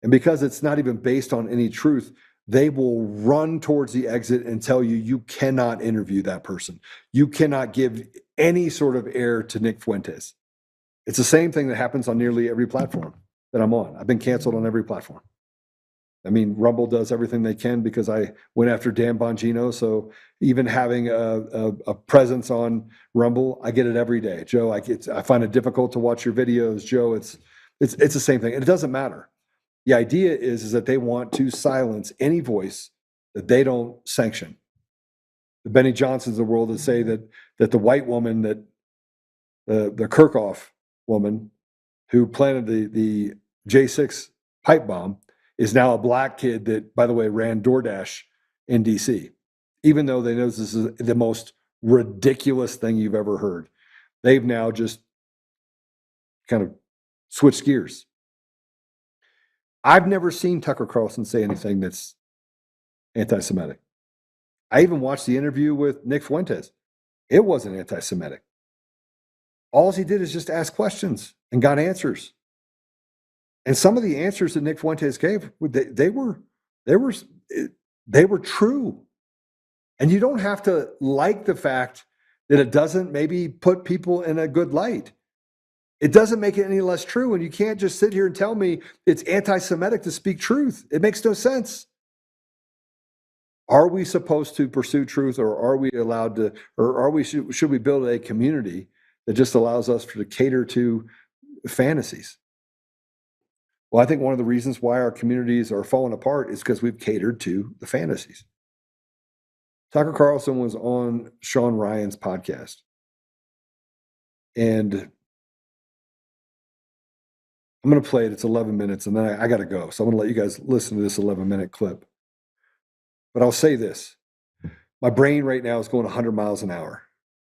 and because it's not even based on any truth, they will run towards the exit and tell you, you cannot interview that person. You cannot give any sort of air to Nick Fuentes. It's the same thing that happens on nearly every platform that I'm on. I've been canceled on every platform. I mean, Rumble does everything they can because I went after Dan Bongino. So even having a presence on Rumble, I get it every day. Joe, I find it difficult to watch your videos. Joe, it's the same thing. And it doesn't matter. The idea is that they want to silence any voice that they don't sanction. The Benny Johnsons of the world that say that the white woman, that the Kirkhoff woman who planted the J6 pipe bomb, is now a black kid that, by the way, ran DoorDash in DC, even though they know this is the most ridiculous thing you've ever heard. They've now just kind of switched gears. I've never seen Tucker Carlson say anything that's anti-Semitic. I even watched the interview with Nick Fuentes. It wasn't anti-Semitic. All he did is just ask questions and got answers. And some of the answers that Nick Fuentes gave, they were true. And you don't have to like the fact that it doesn't maybe put people in a good light. It doesn't make it any less true. And you can't just sit here and tell me it's anti-Semitic to speak truth. It makes no sense. Are we supposed to pursue truth, or are we allowed to, or should we build a community that just allows us to cater to fantasies? Well, I think one of the reasons why our communities are falling apart is because we've catered to the fantasies. Tucker Carlson was on Sean Ryan's podcast. And I'm going to play it. It's 11 minutes, and then I got to go. So I'm going to let you guys listen to this 11-minute clip. But I'll say this. My brain right now is going 100 miles an hour.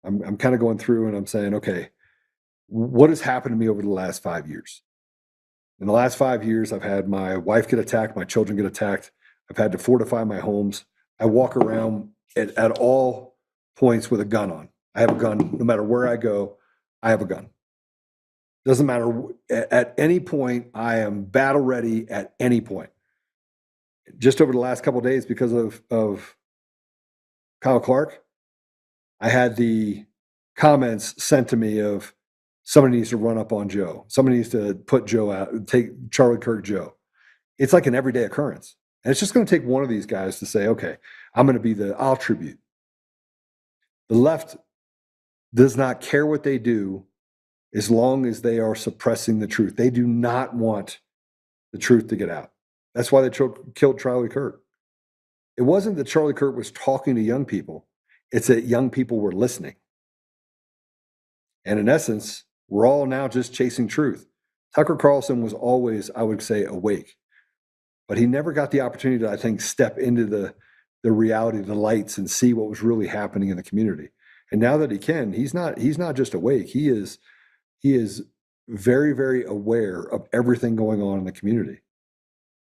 I'm kind of going through and I'm saying, okay, what has happened to me over the last 5 years? In the last 5 years, I've had my wife get attacked, my children get attacked. I've had to fortify my homes. I walk around at all points with a gun on. I have a gun. No matter where I go, I have a gun. Doesn't matter. At any point, I am battle ready at any point. Just over the last couple of days, because of Kyle Clark, I had the comments sent to me of, somebody needs to run up on Joe. Somebody needs to put Joe out, take Charlie Kirk Joe. It's like an everyday occurrence. And it's just going to take one of these guys to say, okay, I'm going to be I'll tribute. The left does not care what they do as long as they are suppressing the truth. They do not want the truth to get out. That's why they killed Charlie Kirk. It wasn't that Charlie Kirk was talking to young people. It's that young people were listening. And in essence, we're all now just chasing truth. Tucker Carlson was always, I would say, awake. But he never got the opportunity to, I think, step into the reality, the lights, and see what was really happening in the community. And now that he can, he's not just awake. He is very, very aware of everything going on in the community.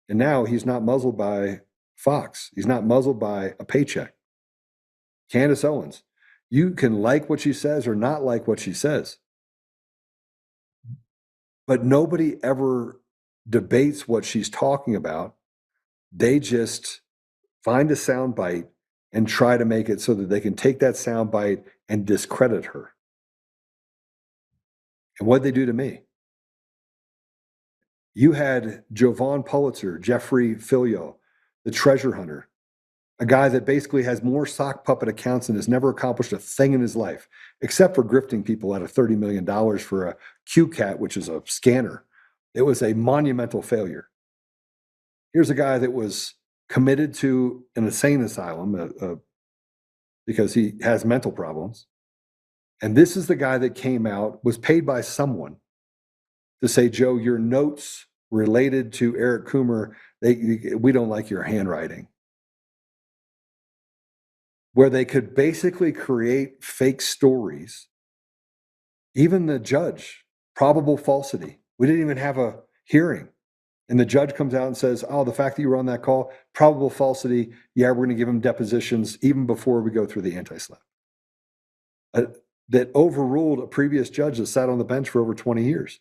And now he's not muzzled by Fox. He's not muzzled by a paycheck. Candace Owens, you can like what she says or not like what she says. But nobody ever debates what she's talking about. They just find a soundbite and try to make it so that they can take that soundbite and discredit her. And what'd they do to me? You had Jovan Pulitzer, Jeffrey Filio, the treasure hunter, a guy that basically has more sock puppet accounts and has never accomplished a thing in his life, except for grifting people out of $30 million for a QCAT, which is a scanner. It was a monumental failure. Here's a guy that was committed to an insane asylum because he has mental problems. And this is the guy that came out, was paid by someone to say, Joe, your notes related to Eric Coomer, we don't like your handwriting. Where they could basically create fake stories. Even the judge, probable falsity. We didn't even have a hearing. And the judge comes out and says, oh, the fact that you were on that call, probable falsity, yeah, we're going to give him depositions even before we go through the anti-SLAPP. That overruled a previous judge that sat on the bench for over 20 years.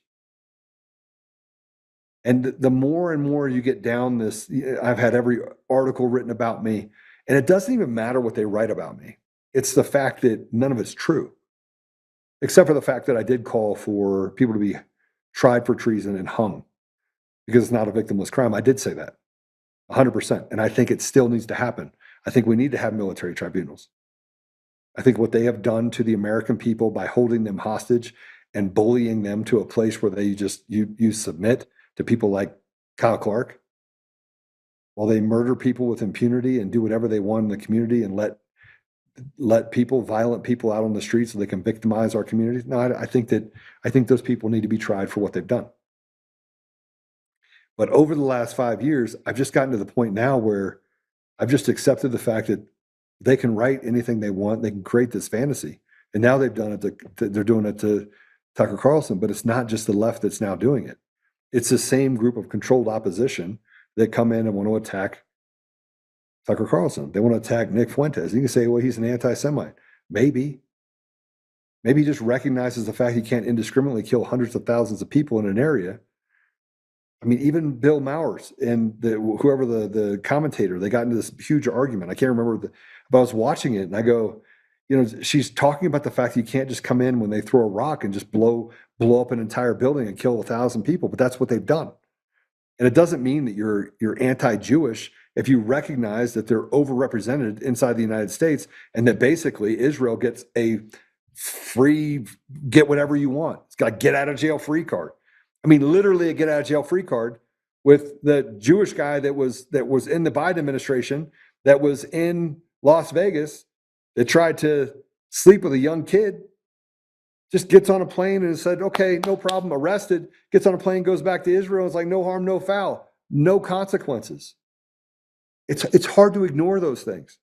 And the more and more you get down this, I've had every article written about me, and it doesn't even matter what they write about me. It's the fact that none of it's true, except for the fact that I did call for people to be tried for treason and hung because it's not a victimless crime. I did say that 100%. And I think it still needs to happen. I think we need to have military tribunals. I think what they have done to the American people by holding them hostage and bullying them to a place where they just, you submit to people like Kyle Clark, while they murder people with impunity and do whatever they want in the community and let people, violent people out on the streets so they can victimize our communities. No, I think those people need to be tried for what they've done. But over the last 5 years, I've just gotten to the point now where I've just accepted the fact that they can write anything they want. They can create this fantasy. And now they've done it they're doing it to Tucker Carlson, but it's not just the left that's now doing it. It's the same group of controlled opposition that come in and want to attack Tucker Carlson. They want to attack Nick Fuentes. You can say, well, he's an anti-Semite. Maybe he just recognizes the fact he can't indiscriminately kill hundreds of thousands of people in an area. I mean, even Bill Mowers and whoever the commentator, they got into this huge argument. I can't remember, but I was watching it and I go, she's talking about the fact that you can't just come in when they throw a rock and just blow up an entire building and kill 1,000 people, but that's what they've done. And it doesn't mean that you're anti-Jewish if you recognize that they're overrepresented inside the United States and that basically Israel gets a free, get whatever you want. It's got a get out of jail free card. I mean, literally a get out of jail free card with the Jewish guy that was in the Biden administration, that was in Las Vegas, that tried to sleep with a young kid, just gets on a plane and said, okay, no problem, arrested, gets on a plane, goes back to Israel. It's like no harm, no foul, no consequences. It's hard to ignore those things.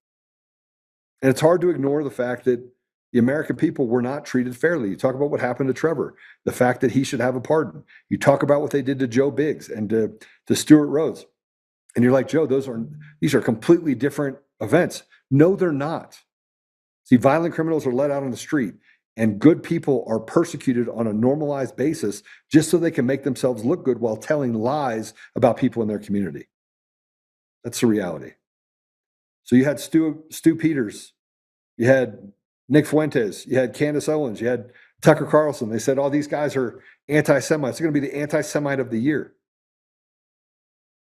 And it's hard to ignore the fact that the American people were not treated fairly. You talk about what happened to Trevor, the fact that he should have a pardon. You talk about what they did to Joe Biggs and to Stuart Rhodes. And you're like, Joe, these are completely different events. No, they're not. See, violent criminals are let out on the street and good people are persecuted on a normalized basis just so they can make themselves look good while telling lies about people in their community. That's the reality. So you had Stu Peters, you had Nick Fuentes, you had Candace Owens, you had Tucker Carlson. They said, these guys are anti-Semites. They're going to be the anti-Semite of the year.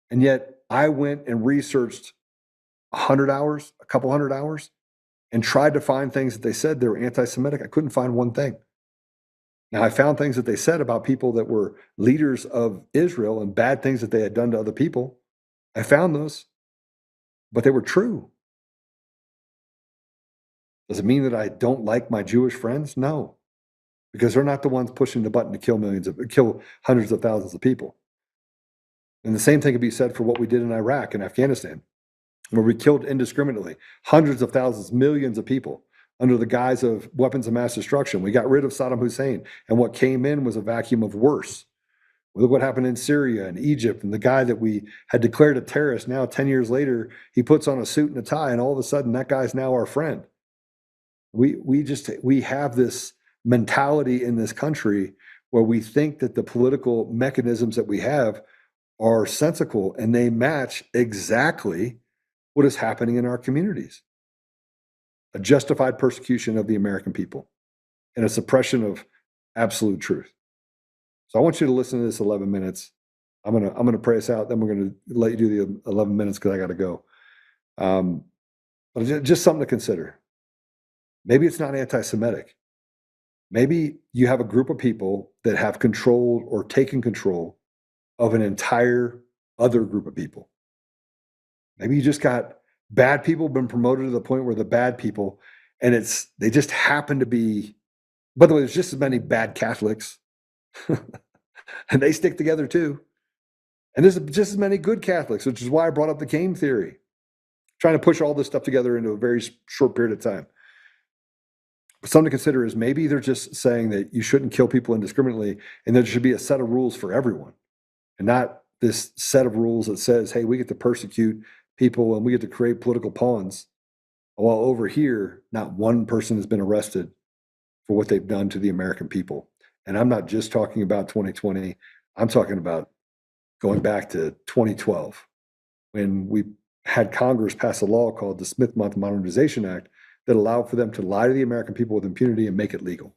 And yet I went and researched 100 hours, a couple hundred hours, and tried to find things that they said they were anti-Semitic. I couldn't find one thing. Now, I found things that they said about people that were leaders of Israel and bad things that they had done to other people. I found those, but they were true. Does it mean that I don't like my Jewish friends? No, because they're not the ones pushing the button to kill hundreds of thousands of people. And the same thing could be said for what we did in Iraq and Afghanistan, where we killed indiscriminately hundreds of thousands, millions of people under the guise of weapons of mass destruction. We got rid of Saddam Hussein, and what came in was a vacuum of worse. Look what happened in Syria and Egypt, and the guy that we had declared a terrorist, now 10 years later, he puts on a suit and a tie, and all of a sudden that guy's now our friend. We have this mentality in this country where we think that the political mechanisms that we have are sensical, and they match exactly what is happening in our communities. A justified persecution of the American people and a suppression of absolute truth. So I want you to listen to this 11 minutes. I'm gonna pray us out, then we're gonna let you do the 11 minutes because I gotta go. But just something to consider. Maybe it's not anti-Semitic. Maybe you have a group of people that have controlled or taken control of an entire other group of people. Maybe you just got bad people been promoted to the point where the bad people, and they just happen to be, by the way, there's just as many bad Catholics and they stick together too. And there's just as many good Catholics, which is why I brought up the game theory, trying to push all this stuff together into a very short period of time. But something to consider is maybe they're just saying that you shouldn't kill people indiscriminately and there should be a set of rules for everyone and not this set of rules that says, hey, we get to persecute people and we get to create political pawns, while over here, not one person has been arrested for what they've done to the American people. And I'm not just talking about 2020. I'm talking about going back to 2012, when we had Congress pass a law called the Smith-Mundt Modernization Act that allowed for them to lie to the American people with impunity and make it legal.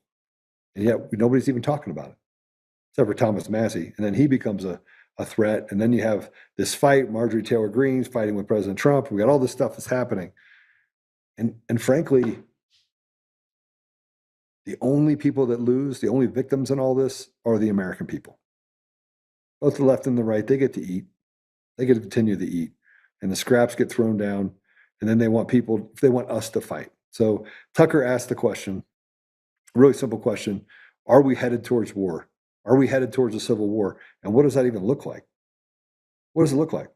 And yet nobody's even talking about it, except for Thomas Massey. And then he becomes a threat. And then you have this fight, Marjorie Taylor Greene's fighting with President Trump. We got all this stuff that's happening. And frankly, the only people that lose, the only victims in all this are the American people. Both the left and the right, they get to eat. They get to continue to eat. And the scraps get thrown down. And then they want us to fight. So Tucker asked the question, a really simple question: are we headed towards war? Are we headed towards a civil war? And what does that even look like? What does it look like?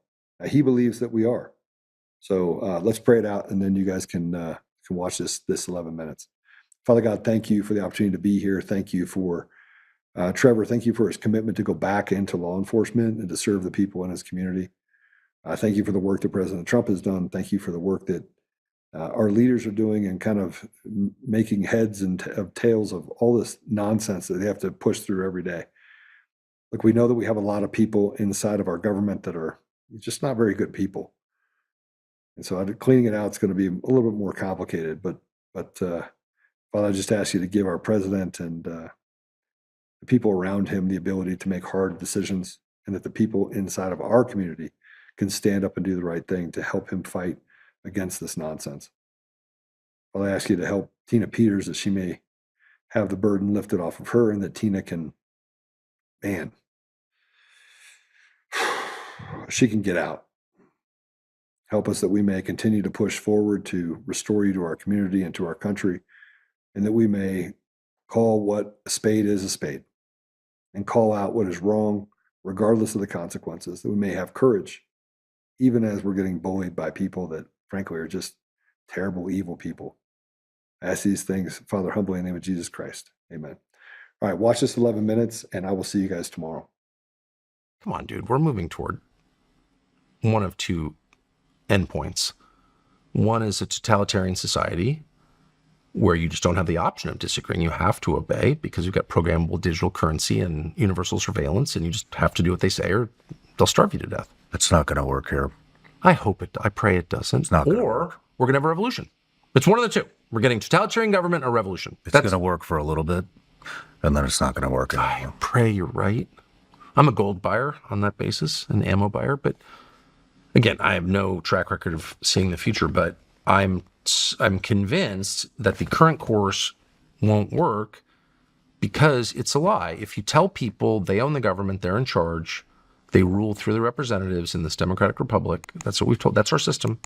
He believes that we are. So let's pray it out, and then you guys can watch this 11 minutes. Father God, thank you for the opportunity to be here. Thank you for Trevor. Thank you for his commitment to go back into law enforcement and to serve the people in his community. Thank you for the work that President Trump has done. Thank you for the work that our leaders are doing and kind of making heads and tails of all this nonsense that they have to push through every day. Look, we know that we have a lot of people inside of our government that are just not very good people. And so cleaning it out is going to be a little bit more complicated. But Father, I just ask you to give our president and the people around him the ability to make hard decisions, and that the people inside of our community can stand up and do the right thing to help him fight against this nonsense. I'll ask you to help Tina Peters, that she may have the burden lifted off of her, and that Tina can, she can get out. Help us that we may continue to push forward to restore you to our community and to our country, and that we may call what a spade is a spade and call out what is wrong, regardless of the consequences, that we may have courage, even as we're getting bullied by people that frankly are just terrible, evil people. I ask these things, Father, humbly in the name of Jesus Christ. Amen. All right, watch this 11 minutes, and I will see you guys tomorrow. Come on, dude. We're moving toward one of two endpoints. One is a totalitarian society where you just don't have the option of disagreeing. You have to obey because you've got programmable digital currency and universal surveillance, and you just have to do what they say or they'll starve you to death. It's not going to work here. I hope it, I pray it doesn't. It's not going to Or work. we're going to have a revolution. It's one of the two. We're getting totalitarian government or revolution. It's going to work for a little bit, and then it's not going to work anymore. I pray you're right. I'm a gold buyer on that basis, an ammo buyer. But again, I have no track record of seeing the future, but I'm convinced that the current course won't work because it's a lie. If you tell people they own the government, they're in charge, they rule through the representatives in this democratic republic, that's what we've told, that's our system,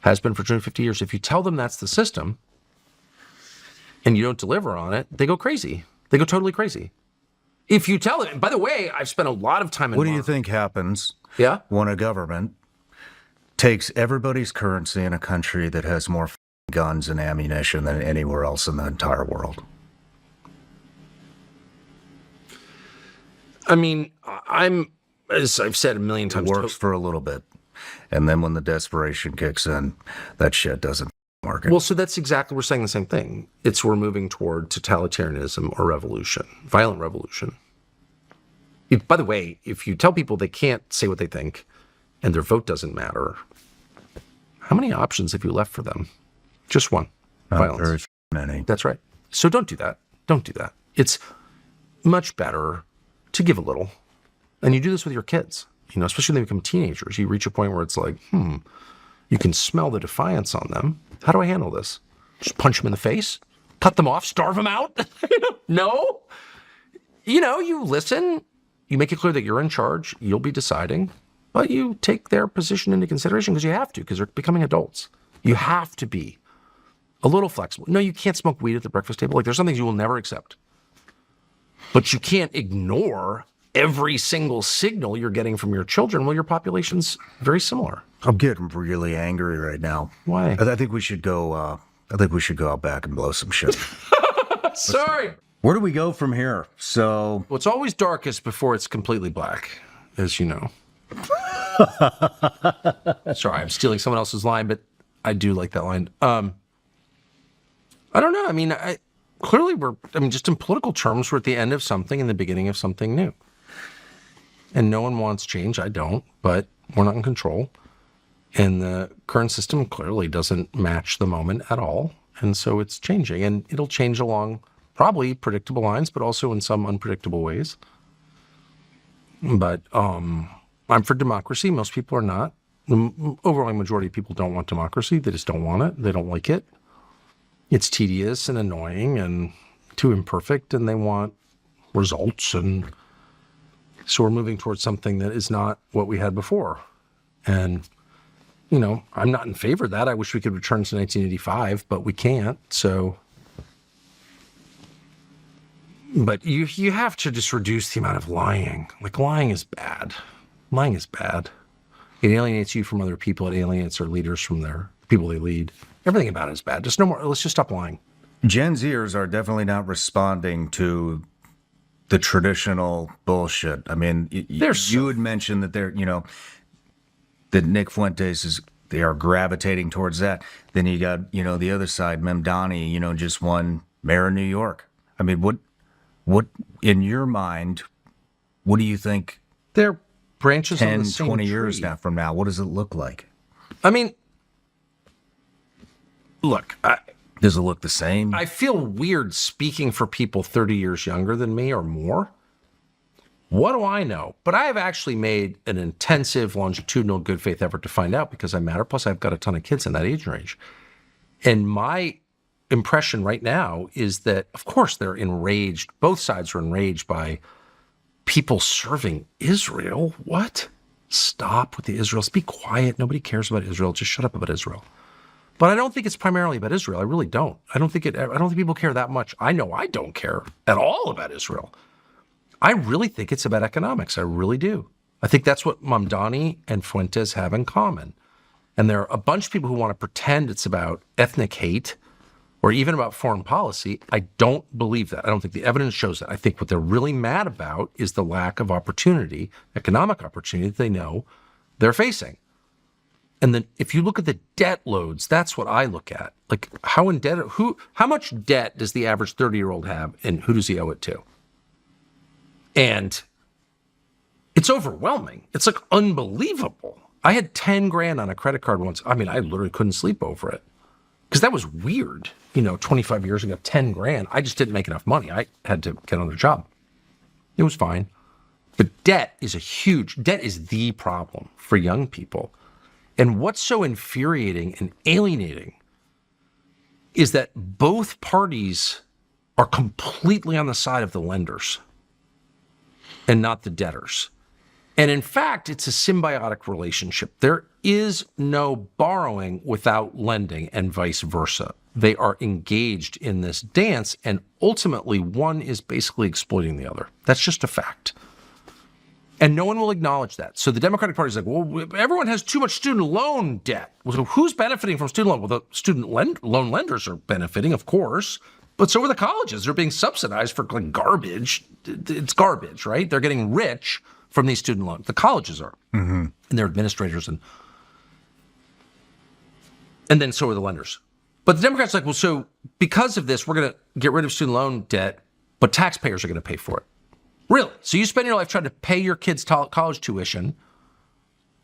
has been for 250 years. If you tell them that's the system and you don't deliver on it, they go crazy. They go totally crazy. If you tell them, by the way, I've spent a lot of time in What do you think happens when a government takes everybody's currency in a country that has more guns and ammunition than anywhere else in the entire world? I mean, as I've said a million times, it works for a little bit. And then when the desperation kicks in, that shit doesn't work. Well, so that's exactly, we're saying the same thing. We're moving toward totalitarianism or revolution, violent revolution. By the way, if you tell people they can't say what they think and their vote doesn't matter, how many options have you left for them? Just one. Not violence. very many. That's right. So don't do that. Don't do that. It's much better to give a little. And you do this with your kids, especially when they become teenagers. You reach a point where it's like, you can smell the defiance on them. How do I handle this? Just punch them in the face? Cut them off? Starve them out? No. You listen. You make it clear that you're in charge. You'll be deciding. But you take their position into consideration because you have to, because they're becoming adults. You have to be a little flexible. No, you can't smoke weed at the breakfast table. Like, there's some things you will never accept. But you can't ignore every single signal you're getting from your children. Well, your population's very similar. I'm getting really angry right now. Why? I think we should go. I think we should go out back and blow some shit. Sorry. Where do we go from here? So, well, it's always darkest before it's completely black, as you know. Sorry, I'm stealing someone else's line, but I do like that line. I don't know. I mean, clearly just in political terms, we're at the end of something and the beginning of something new. and no one wants change. I don't, but we're not in control. And the current system clearly doesn't match the moment at all. And so it's changing, and it'll change along probably predictable lines, but also in some unpredictable ways. But I'm for democracy. Most people are not. The overwhelming majority of people don't want democracy. They just don't want it. They don't like it. It's tedious and annoying and too imperfect, and they want results. And so we're moving towards something that is not what we had before. And, you know, I'm not in favor of that. I wish we could return to 1985, but we can't. So, but you have to just reduce the amount of lying. Like, lying is bad. Lying is bad. It alienates you from other people. It alienates their leaders from their people they lead. Everything about it is bad. Just no more. Let's just stop lying. Gen Zers are definitely not responding to the traditional bullshit. I mean, you had mentioned that they're, you know, that Nick Fuentes is, they are gravitating towards that. Then you got, you know, the other side, Memdani, you know, just won mayor of New York. I mean, what in your mind, what do you think? They're branches 10, on the same 20 tree. years now from now, what does it look like? I mean, look, does it look the same? I feel weird speaking for people 30 years younger than me or more. What do I know? But I have actually made an intensive, longitudinal, good faith effort to find out because I matter. Plus, I've got a ton of kids in that age range. And my impression right now is that, of course, they're enraged. Both sides are enraged by people serving Israel. What? Stop with the Israels. Be quiet. Nobody cares about Israel. Just shut up about Israel. But I don't think it's primarily about Israel. I really don't. I don't think people care that much. I know I don't care at all about Israel. I really think it's about economics. I really do. I think that's what Mamdani and Fuentes have in common. And there are a bunch of people who want to pretend it's about ethnic hate or even about foreign policy. I don't believe that. I don't think the evidence shows that. I think what they're really mad about is the lack of opportunity, economic opportunity that they know they're facing. And then if you look at the debt loads, that's what I look at. Like how much debt does the average 30-year-old have and who does he owe it to? And it's overwhelming. It's like unbelievable. I had 10 grand on a credit card once. I mean, I literally couldn't sleep over it because that was weird. You know, 25 years ago, 10 grand. I just didn't make enough money. I had to get another job. It was fine. But debt is the problem for young people. And what's so infuriating and alienating is that both parties are completely on the side of the lenders and not the debtors. And in fact, it's a symbiotic relationship. There is no borrowing without lending and vice versa. They are engaged in this dance, and ultimately one is basically exploiting the other. That's just a fact. And no one will acknowledge that. So the Democratic Party is like, well, everyone has too much student loan debt. Well, so who's benefiting from student loan? Well, the student loan lenders are benefiting, of course. But so are the colleges. They're being subsidized for like garbage. It's garbage, right? They're getting rich from these student loans. The colleges are. Mm-hmm. And their administrators. And then so are the lenders. But the Democrats are like, well, so because of this, we're going to get rid of student loan debt, but taxpayers are going to pay for it. Really? So you spend your life trying to pay your kids' college tuition.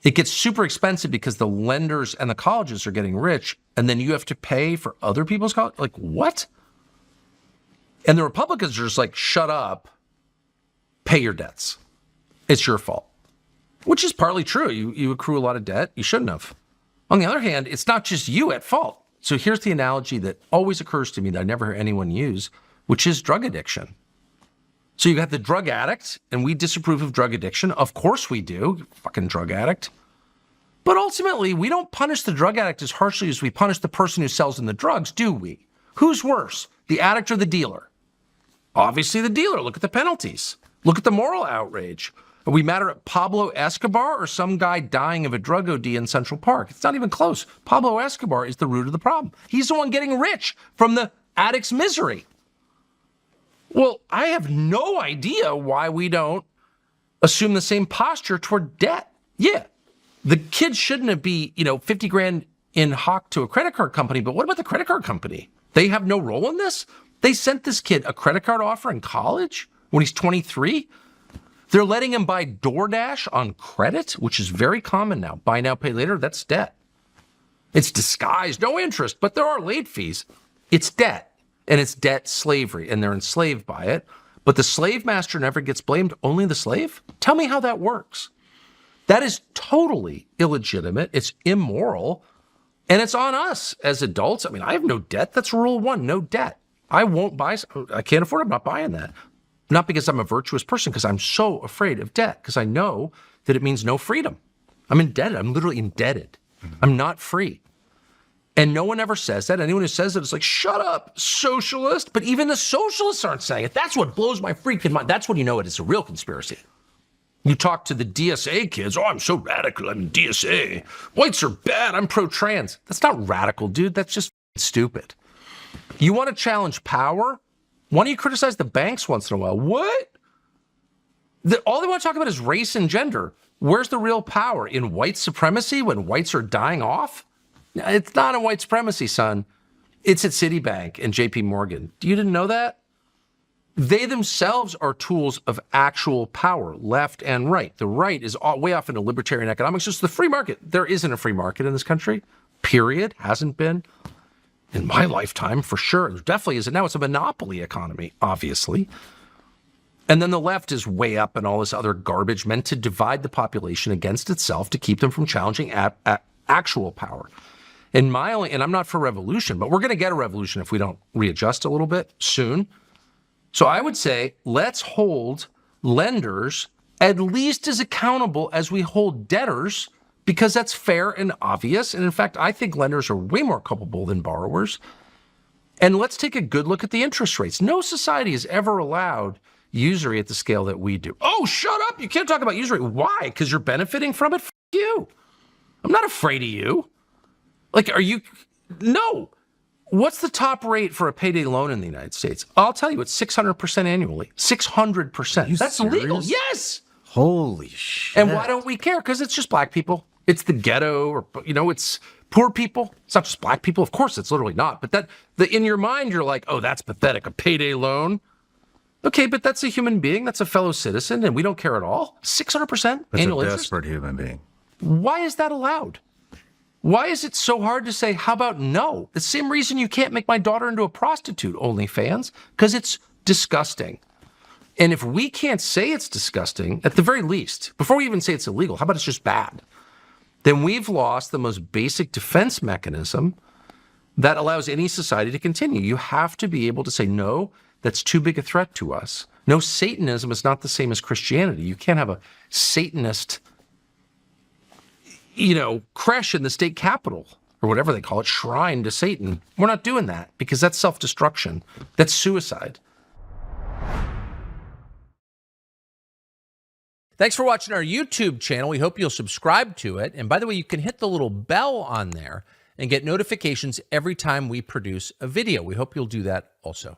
It gets super expensive because the lenders and the colleges are getting rich, and then you have to pay for other people's college? Like, what? And the Republicans are just like, shut up, pay your debts. It's your fault. Which is partly true. You accrue a lot of debt. You shouldn't have. On the other hand, it's not just you at fault. So here's the analogy that always occurs to me that I never hear anyone use, which is drug addiction. So you got the drug addict, and we disapprove of drug addiction. Of course we do, you fucking drug addict. But ultimately, we don't punish the drug addict as harshly as we punish the person who sells them the drugs, do we? Who's worse, the addict or the dealer? Obviously the dealer. Look at the penalties. Look at the moral outrage. Are we matter at Pablo Escobar or some guy dying of a drug OD in Central Park? It's not even close. Pablo Escobar is the root of the problem. He's the one getting rich from the addict's misery. Well, I have no idea why we don't assume the same posture toward debt. Yeah, the kid shouldn't be, 50 grand in hock to a credit card company, but what about the credit card company? They have no role in this? They sent this kid a credit card offer in college when he's 23? They're letting him buy DoorDash on credit, which is very common now. Buy now, pay later, that's debt. It's disguised, no interest, but there are late fees. It's debt, and it's debt slavery, and they're enslaved by it. But the slave master never gets blamed, only the slave? Tell me how that works. That is totally illegitimate. It's immoral. And it's on us as adults. I mean, I have no debt. That's rule one, no debt. I won't buy, I can't afford it. I'm not buying that. Not because I'm a virtuous person, because I'm so afraid of debt, because I know that it means no freedom. I'm indebted. I'm literally indebted. I'm not free. And no one ever says that. Anyone who says it is like, shut up, socialist. But even the socialists aren't saying it. That's what blows my freaking mind. That's when you know it is a real conspiracy. You talk to the DSA kids. Oh, I'm so radical. I'm DSA. Whites are bad. I'm pro-trans. That's not radical, dude. That's just stupid. You want to challenge power? Why don't you criticize the banks once in a while? What? All they want to talk about is race and gender. Where's the real power? In white supremacy when whites are dying off? It's not a white supremacy, son. It's at Citibank and JP Morgan. You didn't know that? They themselves are tools of actual power, left and right. The right is way off into libertarian economics. Just the free market. There isn't a free market in this country, period. Hasn't been. In my lifetime, for sure. There definitely isn't. Now it's a monopoly economy, obviously. And then the left is way up and all this other garbage meant to divide the population against itself to keep them from challenging actual power. And I'm not for revolution, but we're going to get a revolution if we don't readjust a little bit soon. So I would say let's hold lenders at least as accountable as we hold debtors, because that's fair and obvious. And in fact, I think lenders are way more culpable than borrowers. And let's take a good look at the interest rates. No society has ever allowed usury at the scale that we do. Oh, shut up. You can't talk about usury. Why? Because you're benefiting from it? F you. I'm not afraid of you. Like, are you? No. What's the top rate for a payday loan in the United States? I'll tell you, it's 600% annually. 600%. That's legal. Yes. Holy shit. And why don't we care? Because it's just black people. It's the ghetto, or, it's poor people. It's not just black people. Of course, it's literally not. But in your mind, you're like, oh, that's pathetic. A payday loan. Okay, but that's a human being. That's a fellow citizen, and we don't care at all. 600% annual interest. That's a desperate human being. Why is that allowed? Why is it so hard to say, how about no? The same reason you can't make my daughter into a prostitute, OnlyFans, because it's disgusting. And if we can't say it's disgusting, at the very least, before we even say it's illegal, how about it's just bad? Then we've lost the most basic defense mechanism that allows any society to continue. You have to be able to say, no, that's too big a threat to us. No, Satanism is not the same as Christianity. You can't have a Satanist creche in the state capitol, or whatever they call it, shrine to Satan. We're not doing that because that's self-destruction. That's suicide. Thanks for watching our YouTube channel. We hope you'll subscribe to it. And by the way, you can hit the little bell on there and get notifications every time we produce a video. We hope you'll do that also.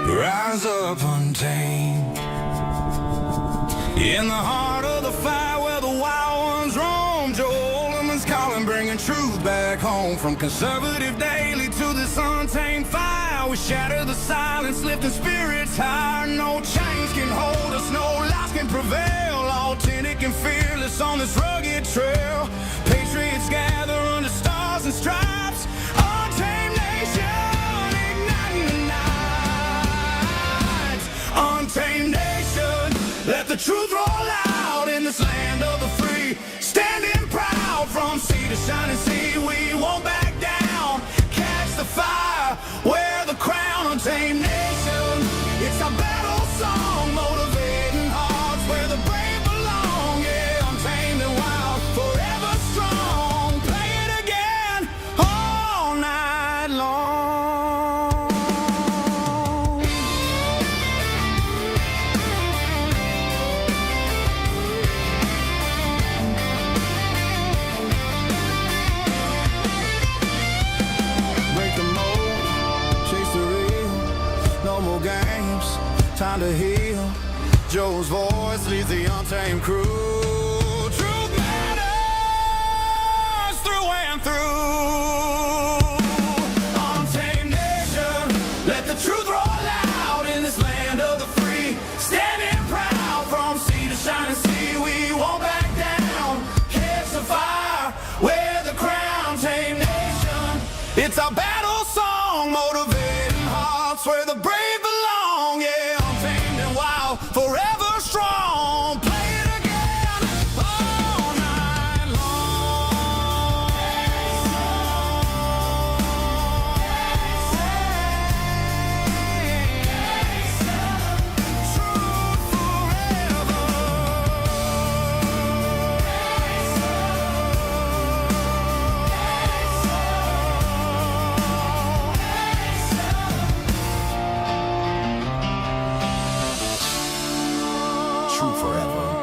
Rise up untamed in the heart of the fire where the wild ones roam. Joe Oltmann's calling, bringing truth back home. From conservative daily to this untamed fire, we shatter the silence, lifting spirits higher. No chains can hold us, no lies can prevail. Authentic and fearless on this rugged trail. Patriots gather under stars and stripes. Untamed nation, igniting the night. Untamed nation, let the truth roll out in this land of the free. Standing proud from sea to shining sea, we won't back down. Catch the fire, wear the crown. Untamed nation, it's our battle song, motivating hearts where the brave belong. Yeah, untamed and wild, forever strong. Play it again all night long. Time to heal. Joe's voice leads the untamed crew. True It's our battle song, motivating hearts where the brave belong. Yeah, untamed and wild, forever strong. Play it again all night long. Truth forever. True forever.